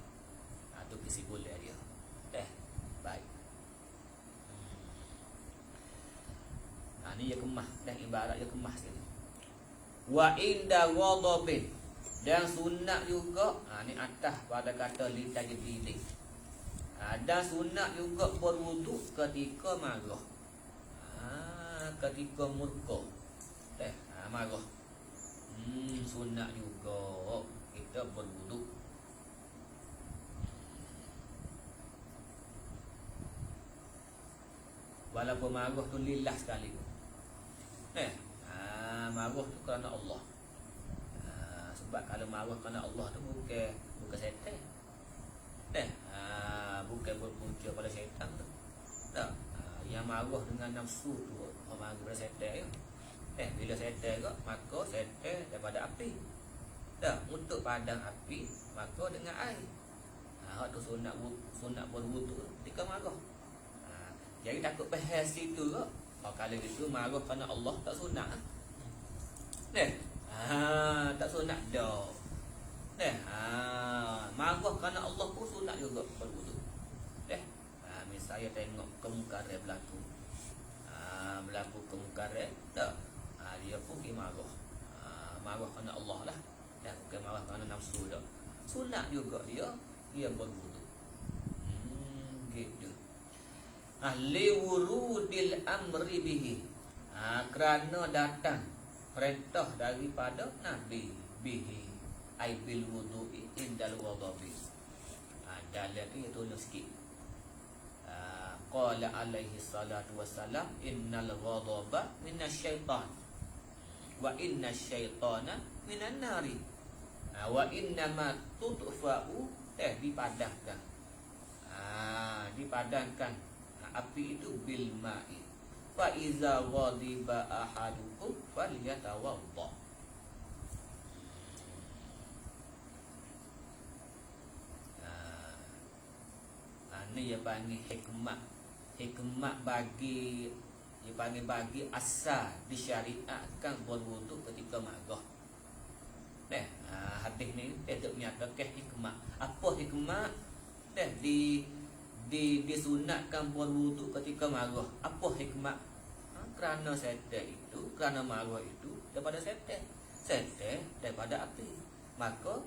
Tu kesimpulan dia. Baik. Ni dia kemas dan ibarat dia kemas ni. Wa inda ghadabin, dan sunat juga ni atas pada kata li tajdid. Dan sunat juga berwuduk ketika marah. Ketika murka. Marah. Sunat juga kita berwuduk. Walaupun marah tu lillah sekali. Marah tu kerana Allah. Sebab kalau marah kerana Allah tu bukan setan. Bukan berpunca pada syaitan tu. Yang marah dengan nafsu tu marah pada setan. Bila setan ke, maka setan daripada api. Untuk padam api, maka dengan air. Tu sunat berwuduk ketika marah. Jadi takut bahas situ ke. Kalau gitu marah kerana Allah tak sunat. Tak sunat dah. Marah kerana Allah pun sunat juga berwuduk. Misalnya tengok kemungkaran berlaku. Berlaku kemungkaran tak. Dia pun pergi marah. Marah kerana Allah lah. Bukan marah kerana nafsu dah. Sunat juga dia berwuduk. Gitu. Li wurudil amri bihi. Kerana datang perintah daripada Nabi bihi ai bil wudu'i indal ghadabi. Dalam tu tulis sikit. Qala alaihi salatu wassalam innal ghadaba minasyaitan wa innasyaitana minan nari. Wa innama tudfa'u dipadamkan. Dipadamkan api itu bil ma'i. Fa iza ghadiba ahadukum falyatawadda. Ni dia panggil hikmah. Hikmah bagi dia panggil bagi asal disyariatkan berwuduk ketika marah. Hadis ni dia menyatakan hikmah. Apa hikmah? Disunatkan berwuduk ketika marah. Apa hikmah? Kerana setan itu, kerana marah itu daripada setan. Setan daripada api. Maka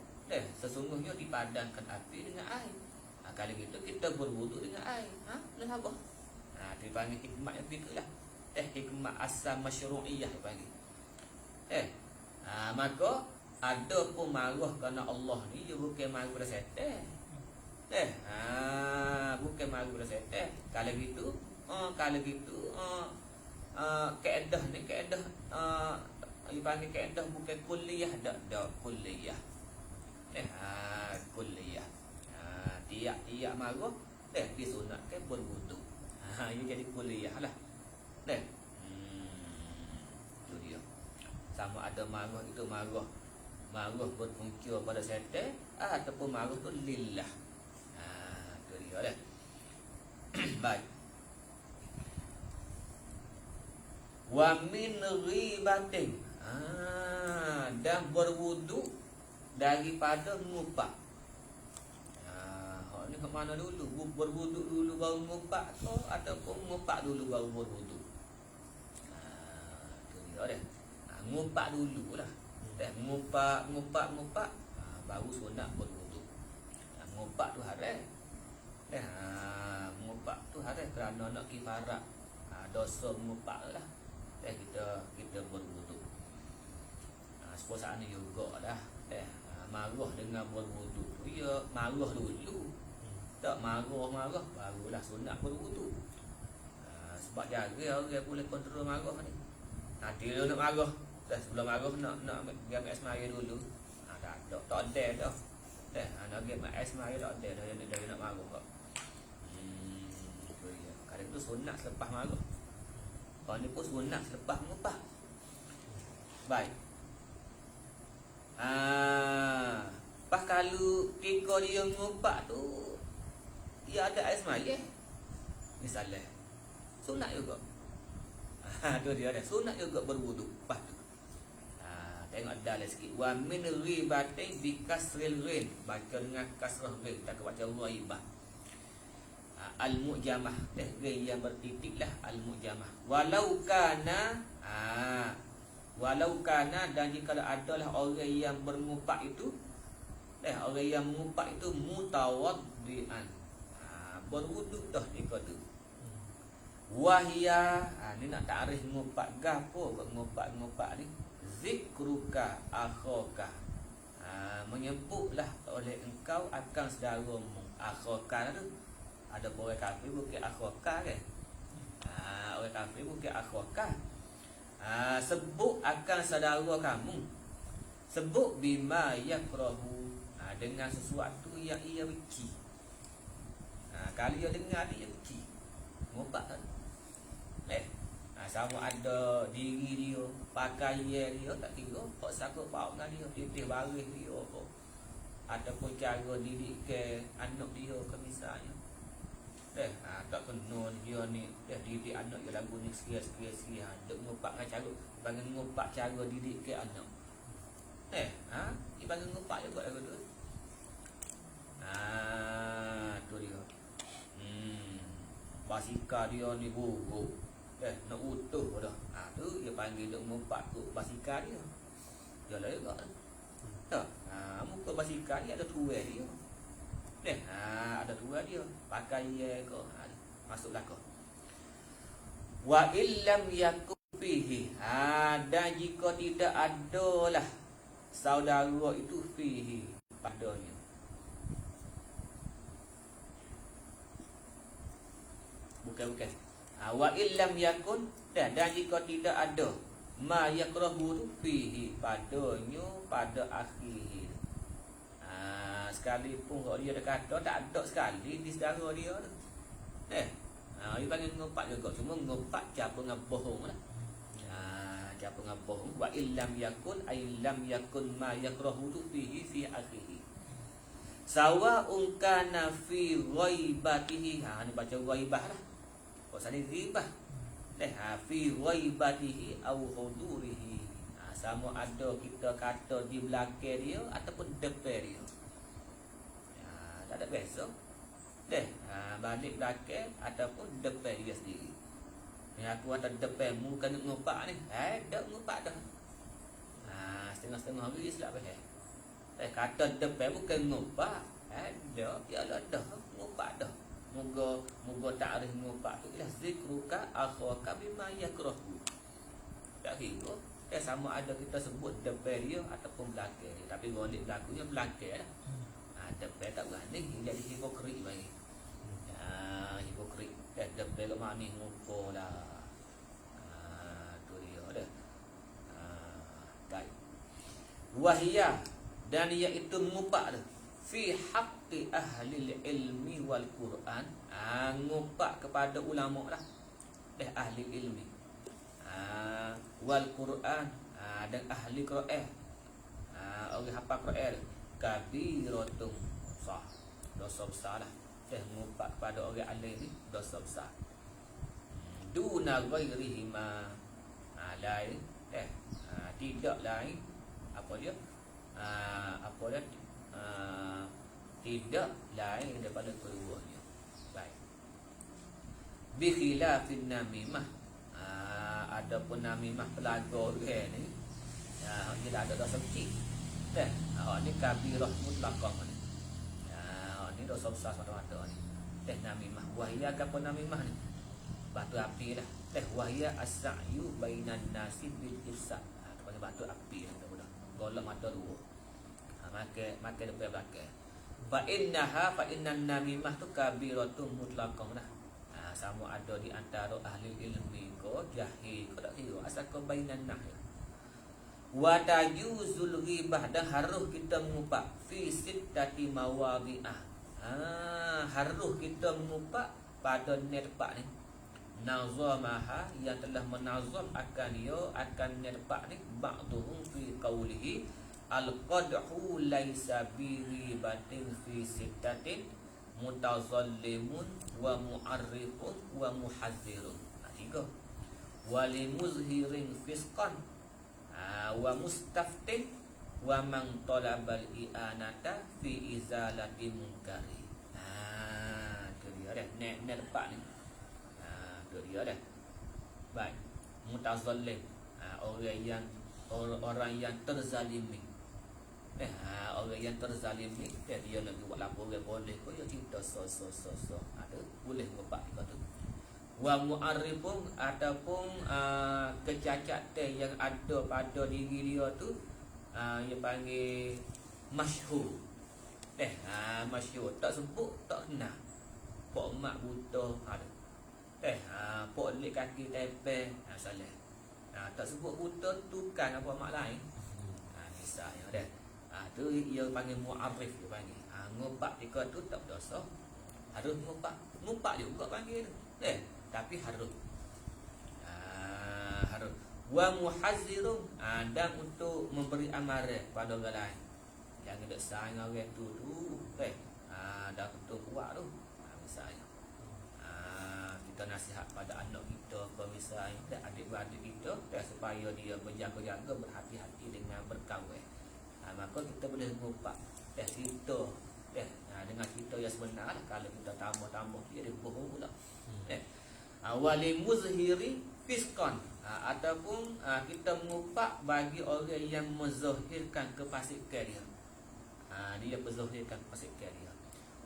sesungguhnya dipadamkan api dengan air. Kalau gitu kita berwuduk dengan air. Dan apa? Dipanggil hikmah yang begitulah. Hikmah asal masyru'iyah dipanggil. Maka ada pun marah kerana Allah ni dia bukan marah pada setan. Bukan marah pada setan. Kalau gitu kaedah ni kaedah dipanggil kaedah bukan kulliyah dak kulliyah. Kulliyah. Tiap marah disunatkan berwuduk. Ia jadi kulliyah lah. Itu dia. Sama ada marah itu marah berpunca pada setan ataupun marah tu lillah. Itu dia lah. Baik. Wa min ghibatin. dan berwuduk daripada ngupak. Hak ni ke mana dulu? Berwuduk dulu baru ngupak tu ataupun ngupak dulu baru berwuduk? Tu dia dah. Ngupak dululah. Dah ngupak baru sunat berwuduk. Ngupak tu haram. Ngupak tu haram kerana nak kifarat dosa ngupak lah. Kita berwuduk. Sepuasaan ni juga dah. Marah dengan berwuduk tu ya marah dulu. Tak marah barulah sunat berwuduk. Sebab jaga orang boleh kontrol marah ni. Nanti dia nak marah. Dah sebelum marah nak ambil semaya dulu. Tak ada dah. Nak ambil semaya tak ada dah nak marah kau. Kadang tu sunat selepas marah. Kalau ni pun sunat selepas ngupak. Baik. Pas kalau ketika dia ngupak tu dia ada air semaya. Misalnya sunat juga. Tu dia ada sunat juga berwuduk. Pas tu. Tengok dalam sikit. Wa min ribatin bi kasril ghin. Baca dengan kasrah ghin. Tak baca ghaibah. Al-mu'jamah. Ghin yang bertitik lah al-mu'jamah. Walau kana dan jika adalah orang yang mengupak itu orang yang mengupak itu mutawaddian, berwuduk dah ketika tu. Wahia ni nak takrif ngupak gapo ngupak ni zikruka akhaka, menyebutlah oleh engkau akan saudaramu. Akhaka tu ada orang kafir bukan akhaka kan. Orang kafir bukan akhaka. Sebut akan saudara kamu, sebut bima yakrahu, dengan sesuatu yang ia benci. Kalau dia dengar dia benci, ngopak kan? Sama ada diri dia, pakaian dia tak kira, tak sakut bau dengan dia, pipih baris dia apa, ataupun cara didik ke anak dia ke misalnya. Tak kena dia ni dia didik anak dia lagu ni sekian duk ngopak dengan cara bagi ngopak cara didik ke anak. Dia bagi ngopak juga lagu tu. Tu dia. Basikal dia ni buruk. Nak utuh dah. Tu dia panggil duk ngopak tu basikal dia. Dia lah juga. Tak. Muka basikal ni ada tuai dia. Ada dua dia pakai ko masuklah ko. Wa illam yakun fihi, dan jika tidak adalah saudara itu fihi padanya. Bukan. Wa illam yakun, dan jika tidak ada ma yakrahu fihi padanya pada akhir. Sekalipun kalau dia ada kata tak ada sekali di saudara dia tu. Dia panggil ngopak juga, cuma ngopak cara dengan bohong lah. Cara dengan bohong. Wa illam yakun ay lam yakun ma yakrahu fihi fi akhihi. Sawa'un kana fi ghaibatihi. Ni baca ghaibah lah. Pasal ni ghibah. Fi ghaibatihi au hudurihi. Sama ada kita kata di belakang dia ataupun depan dia. Tak ada beza. Balik belakang ataupun depan dia sendiri. Aku hantar depan mu kena ngopak ni. Tak ngopak dah. Setengah-setengah hari silap kata depan bukan ngopak. Ialah dah ngopak dah. Moga takrif ngopak tu ialah zikruka akhaka bima yakrahu. Tak kira. Sama ada kita sebut depan dia ataupun belakang dia. Tapi golek belakangnya belakang lah. Depan tak berani jadi hipokrit bagi. Hipokrit. Depan kat mana ngumpul lah. Tu dia dah. Baik. Wahiyah, dan iaitu ngupak tu fi haqqi ahli ilmi wal Quran. Ngupak kepada ulama lah. Ahli ilmi. Wal Quran, dan ahli Quran. Orang hafal Quran kabiratun sah, dosa besar lah. Ngupak pada orang alim ni dosa besar. Duna ghairihima, lain tidak lain Apa dia? Apa dia? Tidak lain daripada keduanya. Baik. Bi khilafin namimah. Adapun namimah pelaga orang ni, dia ada dosa kecil. Dah, ni kabirah mutlaqah ni. Ni dosa besar semata-mata ni. Teh namimah. Wahia apa namimah ni? Batu api lah. Teh wahia as-sa'yu bainan nasi bil ifsad. Kepada batu api lah mudah. Golok mata dua. Makan depan belakang. Fa innan namimah tu kabiratun mutlaqah lah. Sama ada di antara ahli ilmi ko jahil ko tak kira asal ko bainan nah. Wa tajuzul ghibah, dan harus kita mengupak fi sittati mawadhi'ah. Harus kita mengupak pada nerpak ni. Nazamaha, yang telah menazam akan dia akan nerpak ni, ba'duhum fi qawlihi al-qadhu laysa bi ghibatin fi sittatin mutazallimun wa mu'arrifun wa muhadzirun. Tiga. Wali muzhirin fisqan wa mustaftin wa man talabal i'anata fi izalati munkari. Tu dia dah nerpak ni. Tu dia dah. Baik. Mutazallim, orang yang terzalimi. Orang yang terzalim ni dia lagi buat laporan boleh kau ya kita so ada boleh ngopak kita tu. Wa mu'arrifun, ataupun kecacatan yang ada pada diri dia tu dia panggil masyhur. Masyhur tak sebut tak kenal. Pok mak buta ada. Pok lek kaki tepeh salah. Tak sebut buta tukang apa mak lain. Misalnya dah. Tu ia panggil mu'arrif, dia panggil. Ngopak dia tu tak berdosa. Harus ngopak juga panggil tu. Tapi harus. Harus. Wa muhazzirun, dan untuk memberi amaran pada orang lain. Jangan dek sayang orang tu. Dah betul kuat tu. Misalnya. Kita nasihat pada anak kita, misalnya adik-beradik kita, supaya dia berjaga-jaga, berhati-hati dengan berkawan. Maka kita boleh ngopak cerita dengan cerita yang sebenar. Kalau kita tambah dia bohong pula. Wali muzhiri fisqan, ataupun kita mengupak bagi orang yang menzahirkan kefasikan dia. Dia menzahirkan kefasikan dia.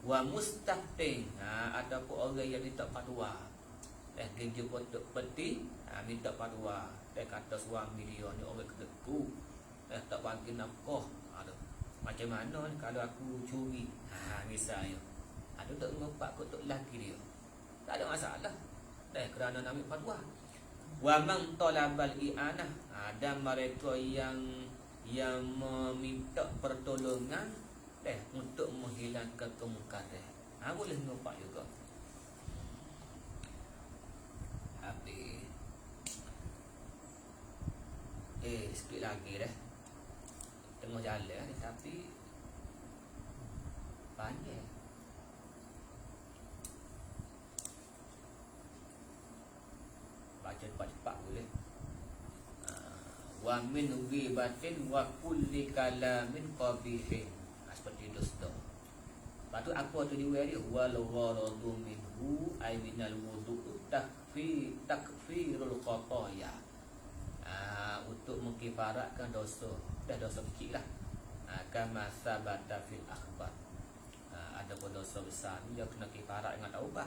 Wa mustaftin, ataupun orang yang minta fatwa. Dia jumpa tok peti, minta fatwa. Kata suami dia ni orang kedeku, tak bagi nafkah. Macam mana ni kalau aku curi? Misalnya. Ada tak ngopak kot tok laki dia. Tak ada masalah. Kerana nak ambil fatwa. Wa man talabal i'anah, dan mereka yang meminta pertolongan untuk menghilangkan kemungkaran. Boleh ngopak juga. Habis. Sikit lagi dah. Tengah jalan ni tapi panjang. Baca cepat-cepat boleh. Wa min ghibatin wa kulli kalamin qabihin. Seperti dusta. Lepas tu apa tujuan dia? Wal gharadu minhu ay minal wudu' takfirul khataya. Untuk mengkifaratkan dosa. Dosa kecil lah. Kama sabata fil akhbar. Ada pun dosa besar dia kena kifarat dengan taubat.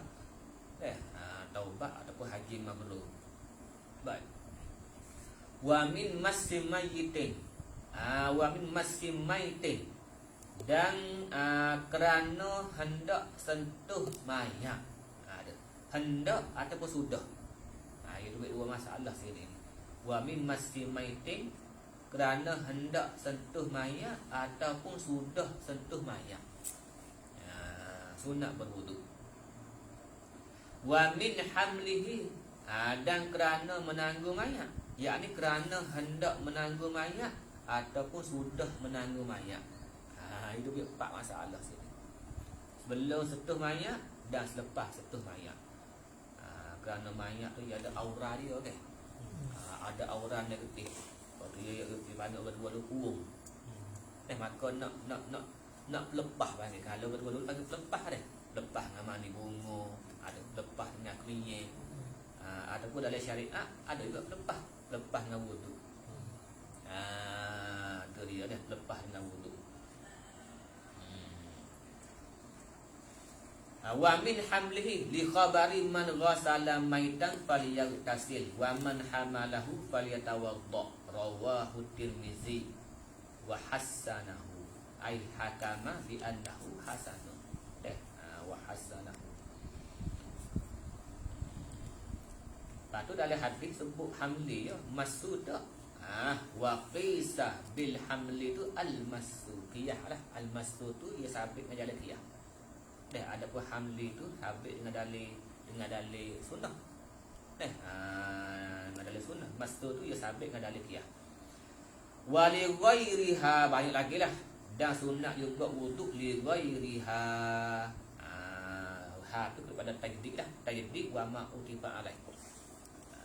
Taubat ataupun haji mabrur. Baik. Wa min masyimayitin. Wa min masyimayitin. Dan kerana hendak sentuh mayat. Hendak ataupun sudah. Itu dua masalah sini. Wa min masyimayitin, kerana hendak sentuh mayat ataupun sudah sentuh mayat. Sunat berwudu. Wa min hamlihi, dan kerana menanggung mayat, yakni kerana hendak menanggung mayat ataupun sudah menanggung mayat. Itu dia 4 masalah sini. Sebelum sentuh mayat dan selepas sentuh mayat. Kerana mayat tu dia ada aura dia, ada aura negatif. Lepas tu dia panggil berdua tu kurung. Maka nak lepas panggil. Kalau berdua tu panggil lepas dah. Lepas dengan mani bunga, ada lepas dengan kunyit. Ataupun dalam syariat ada juga lepas dengan wudu. Tu dia dah, lepas dengan wudu. Wa min hamlihi li khabari man ghasala maitan falyaghtasil wa man hamalahu falyatawadda. Rawahu Tirmizi wa hassanahu, ay hakama bi annahu hasanun. Wa hassanahu. Lepas tu dalam hadis sebut hamli ya, masu tak. Wa qisa bil hamli tu al-masu qiyah lah. Al-masu tu ia sabit dengan jalan qiyah. Ada pun hamli tu sabit dengan dalil sunnah. Dengan dalil sunnah. Masu tu ia sabit dengan dalil qiyah. Wa li ghairiha, banyak lagi lah. Dan sunat juga wuduk li ghairiha. Ha tu kepada tajdik lah. Tajdik wa ma utifa alaih.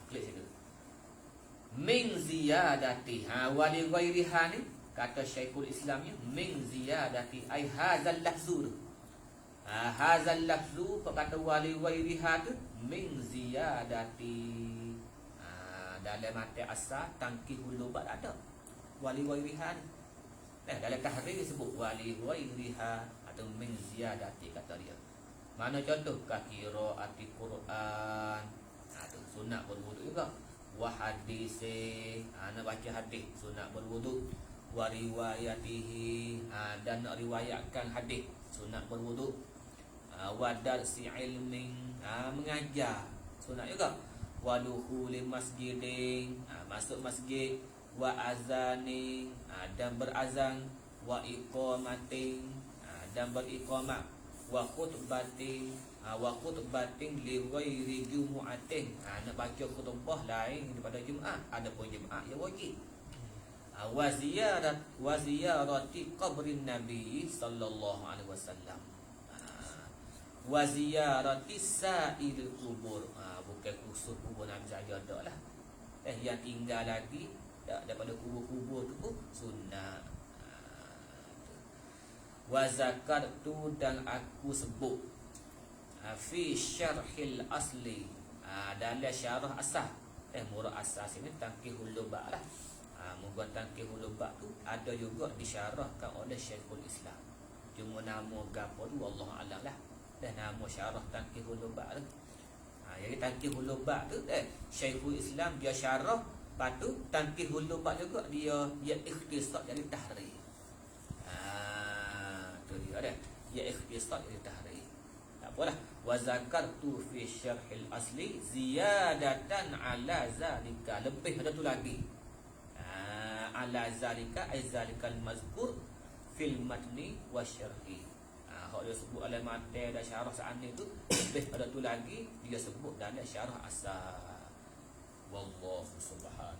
Klik situ. Min ziyadati. Wa li ghairiha ni kata Syekhul Islamnya min ziyadati ai hadzal lafzu. Hazal lafzu kata wali wairiha tu min ziyadati. Dalam mata asal tangkihul lubat ada wali wairiha ni. Dalam tahrir disebut wali wairiha atau min ziyadati kata dia. Mana contoh qiraati Quran. Tu sunat berwuduk juga. Wa hadisi, nak baca hadis sunat berwuduk. Wa riwayatihi, dan nak riwayatkan hadis sunat berwuduk. Wa darsi ilmin, mengajar sunat juga. Wa dukhuli masjidin, masuk masjid. Wa azanin, dan berazan. Wa iqamatin, dan beriqamah. Wa khutbatin, wa khutbatin li ghairi jumu'atin, nak baca khutbah lain daripada Jumaat. Ada pun Jumaat yang wajib. Wa ziyarati qabrin Nabi sallallahu alaihi wasallam. Wa ziyarati sa'il kubur, bukan khusus kubur Nabi saja dak lah. Yang tinggal lagi daripada kubur-kubur tu pun sunnah. Wa zakartu, dan aku sebut fi syarhil asli, dalam syarah asal. Murad asas ini tangkihul lubak lah. Mungkin tangkihul lubak tu ada juga disyarahkan oleh Syekhul Islam. Cuma nama gapo tu wallahu alam lah. Dan nama syarah tangkihul lubak tu. Jadi tangkihul lubak tu Syekhul Islam dia syarah, lepas tu tangkihul lubak juga dia ikhtisar jadi tahrir. Tu dia dah. Dia ikhtisar jadi tahrir. Tak apalah. Wa zakartu fi syarhil asli ziyadatan ala zalika, lebih ada tu lagi. Ala zalika ay zalikal mazkur fil matni wa syarhi. Hak dia sebut dalam matan dan syarah saat ni tu, lebih ada tu lagi dia sebut dalam syarah asal. Wallahu subhanahu